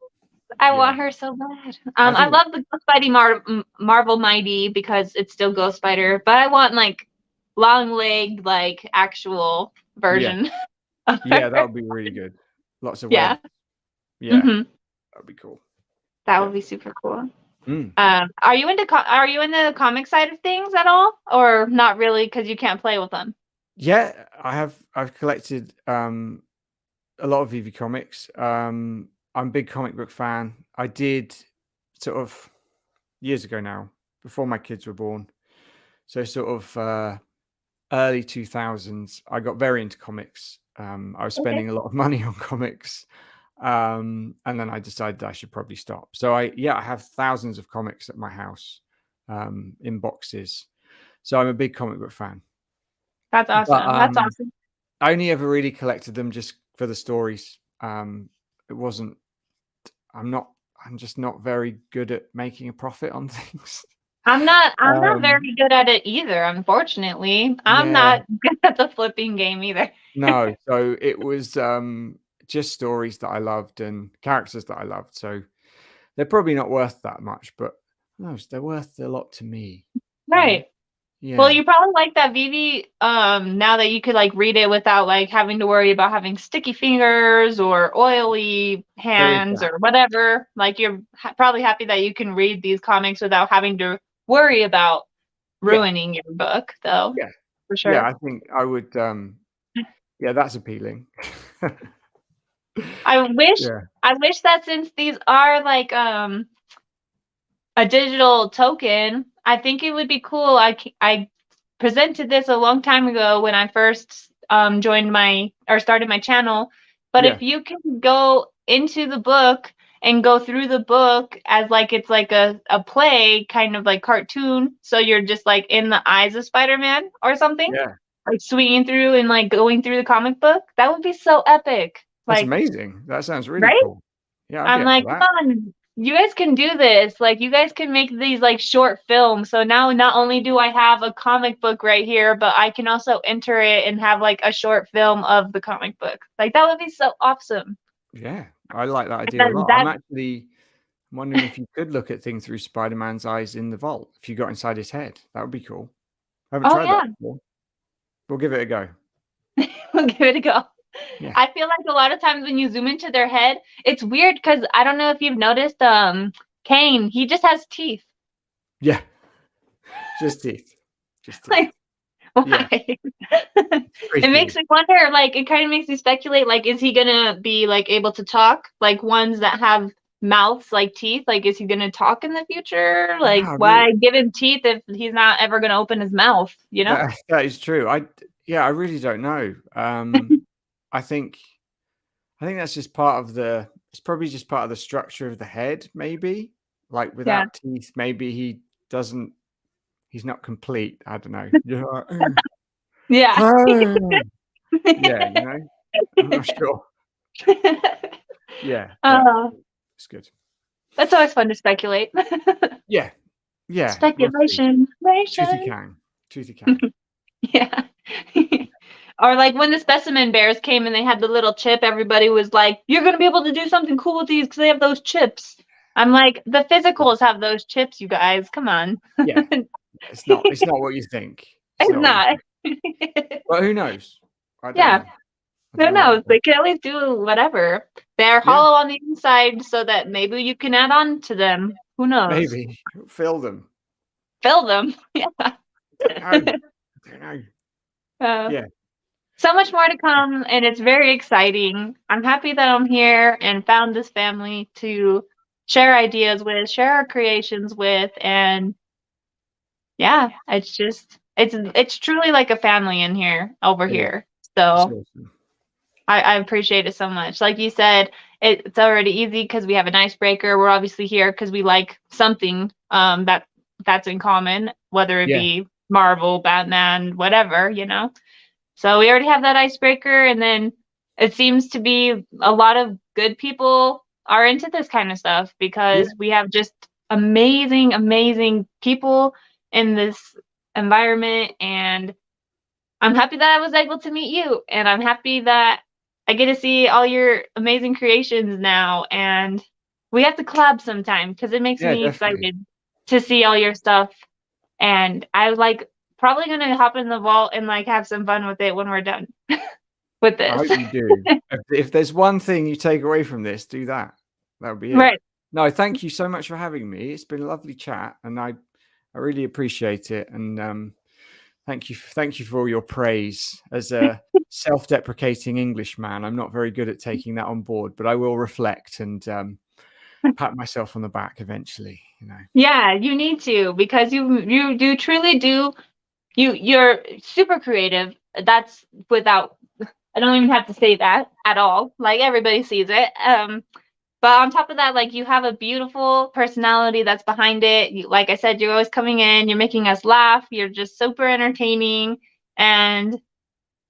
I Yeah, want her so bad. I I think. love the Ghost Spidey Marvel Mighty because it's still Ghost Spider, but I want like long leg, like actual Yeah, version of yeah, that her. would be really good. Lots of web. Yeah. Yeah, hmm that'd be cool. That would be Definitely. super cool. Mm. Are you into the comic side of things at all, or not really because you can't play with them? Yeah, I've collected a lot of VV comics. I'm a big comic book fan. I did sort of years ago now, before my kids were born. So sort of early 2000s, I got very into comics. I was Okay. spending a lot of money on comics. And then I decided I should probably stop. So I have thousands of comics at my house, in boxes. So I'm a big comic book fan. That's But awesome. That's awesome. I only ever really collected them just for the stories. It wasn't. I'm not. I'm just not very good at making a profit on things. I'm not Um, very good at it either, unfortunately. I'm yeah, not good at the flipping game either. no. So it was just stories that I loved and characters that I loved. So they're probably not worth that much, but no, they're worth a lot to me. You know? Right. Well, Yeah, you probably like that VV now that you could like read it without like having to worry about having sticky fingers or oily there is hands that. or whatever. Like you're probably happy that you can read these comics without having to worry about Yeah, ruining your book, though, yeah, for yeah. sure. I think I would. Yeah, that's appealing. I wish Yeah, I wish that since these are like a digital token, I think it would be cool. I presented this a long time ago when I first joined my or started my channel. But yeah, if you can go into the book and go through the book as like it's like a play, kind of like cartoon, so you're just like in the eyes of Spider-Man or something, yeah. like swinging through and like going through the comic book, that would be so epic. That's Like, amazing. That sounds really right? cool. Yeah, I'd be I'm up for like, come that. on, you guys can do this. Like, you guys can make these like short films. So now not only do I have a comic book right here, but I can also enter it and have like a short film of the comic book. Like, that would be so awesome. Yeah, I like that idea a And lot. I'm that, actually wondering if you could look at things through Spider-Man's eyes in the vault. If you got inside his head, that would be cool. I haven't oh tried that yeah, before. We'll give it a go. we'll give it a go. Yeah, I feel like a lot of times when you zoom into their head, it's weird because I don't know if you've noticed, Kane, he just has teeth. yeah, just teeth, just teeth. Like, Yeah, why? it's It makes creepy. me wonder, like, it kind of makes me speculate, like, is he gonna be like able to talk? Like ones that have mouths like teeth? Like, is he gonna talk in the future? Yeah, Like, why give him teeth if he's not ever gonna open his mouth, you know? that is true. I really don't know. I think I think that's just part of the. It's probably just part of the structure of the head, maybe. Like Yeah. without teeth, maybe he doesn't. He's not complete. I don't know. Yeah. Yeah. Yeah, you know? I'm not sure. Yeah, but uh, it's good. that's always fun to speculate. Yeah, yeah, we'll see. Speculation. Toothy Speculation. Kang. Toothy Kang. Yeah. Or like when the specimen bears came and they had the little chip, everybody was like, "You're gonna be able to do something cool with these because they have those chips." I'm like, the Yeah, physicals have those chips, you guys. Come on. yeah. It's not what you think. It's It's not what you not. think. But who knows? I don't Yeah. know. I Who don't know what knows? will They happen. can always do whatever. They're Yeah, hollow on the inside so that maybe you can add on to them. Who knows? maybe. Fill them. Fill them. Yeah. Don't know. Don't know. Uh, Yeah. so much more to come, and it's very exciting. I'm happy that I'm here and found this family to share ideas with, share our creations with, and yeah, it's truly like a family in here over Yeah, here. it's So awesome. I appreciate it so much. Like you said, it's already easy because we have an icebreaker. We're obviously here because we like something that's in common, whether it Yeah, be Marvel, Batman, whatever, So we already have that icebreaker, and then it seems to be a lot of good people are into this kind of stuff yeah, because we have just amazing, amazing people in this environment, and I'm happy that I was able to meet you, and I'm happy that I get to see all your amazing creations now, and we have to collab sometime because it makes yeah, me definitely. excited to see all your stuff, and I like probably gonna hop in the vault and like have some fun with it when we're done with I this. hope you do. If there's one thing you take away from this, do that. That would be it. Right. No, thank you so much for having me. It's been a lovely chat, and I really appreciate it. And thank you for all your praise. As a self-deprecating Englishman, I'm not very good at taking that on board, but I will reflect and pat myself on the back eventually. Yeah, you need to because you do truly do you're super creative. That's without I don't even have to say that at all. Like everybody sees it. But on top of that, like you have a beautiful personality that's behind it. Like I said, you're always coming in, you're making us laugh, you're just super entertaining, and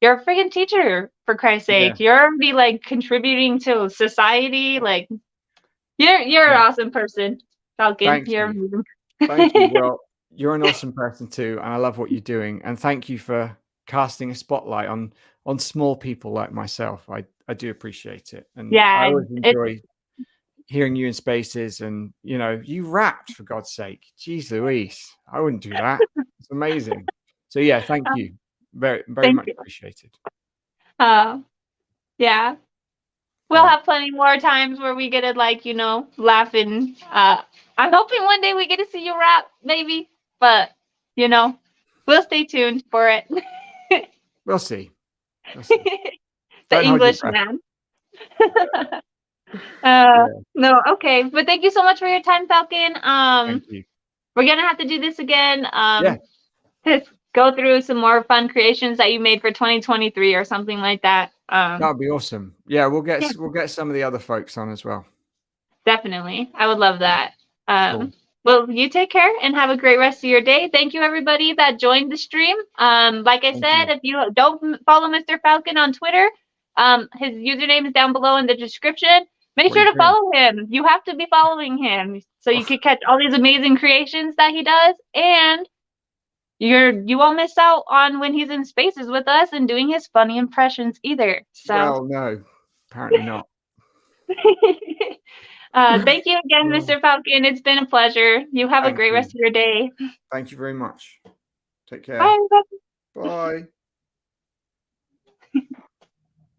you're a freaking teacher for Christ's Yeah, sake. You're already like contributing to society. Like you're an yeah. awesome person, Falcon. Thank You're you. amazing. Thank you. Well, you're an awesome person too, and I love what you're doing. And thank you for casting a spotlight on small people like myself. I do appreciate it, and I Yeah, always it's enjoy hearing you in spaces. And you rapped, for God's sake. Jeez Louise, I wouldn't do that. It's amazing. So yeah, thank you. Very very thank much you. appreciated. Yeah. All We'll right. have plenty more times where we get to like, laugh and I'm hoping one day we get to see you rap, maybe. But, you know, we'll stay tuned for it. We'll see. We'll see. The Don't hold your English breath. man. Yeah. No, okay. But thank you so much for your time, Falcon. Thank you. We're gonna have to do this again. Yeah. To go through some more fun creations that you made for 2023 or something like that. That would be awesome. Yeah, Yeah, we'll get some of the other folks on as well. definitely. I would love that. Cool. Well, you take care and have a great rest of your day. Thank you, everybody that joined the stream. Like I Thank said, you. if you don't follow Mr. Falcon on Twitter, his username is down below in the description. Make What are you sure to doing? follow him. You have to be following him so you Oh, can catch all these amazing creations that he does, and you won't miss out on when he's in spaces with us and doing his funny impressions either. So. well, no, apparently not. Thank you again, Well, Mr. Falcon. It's been a pleasure. You have a thank great rest you. of your day. Thank you very much. Take care. Bye. Bye.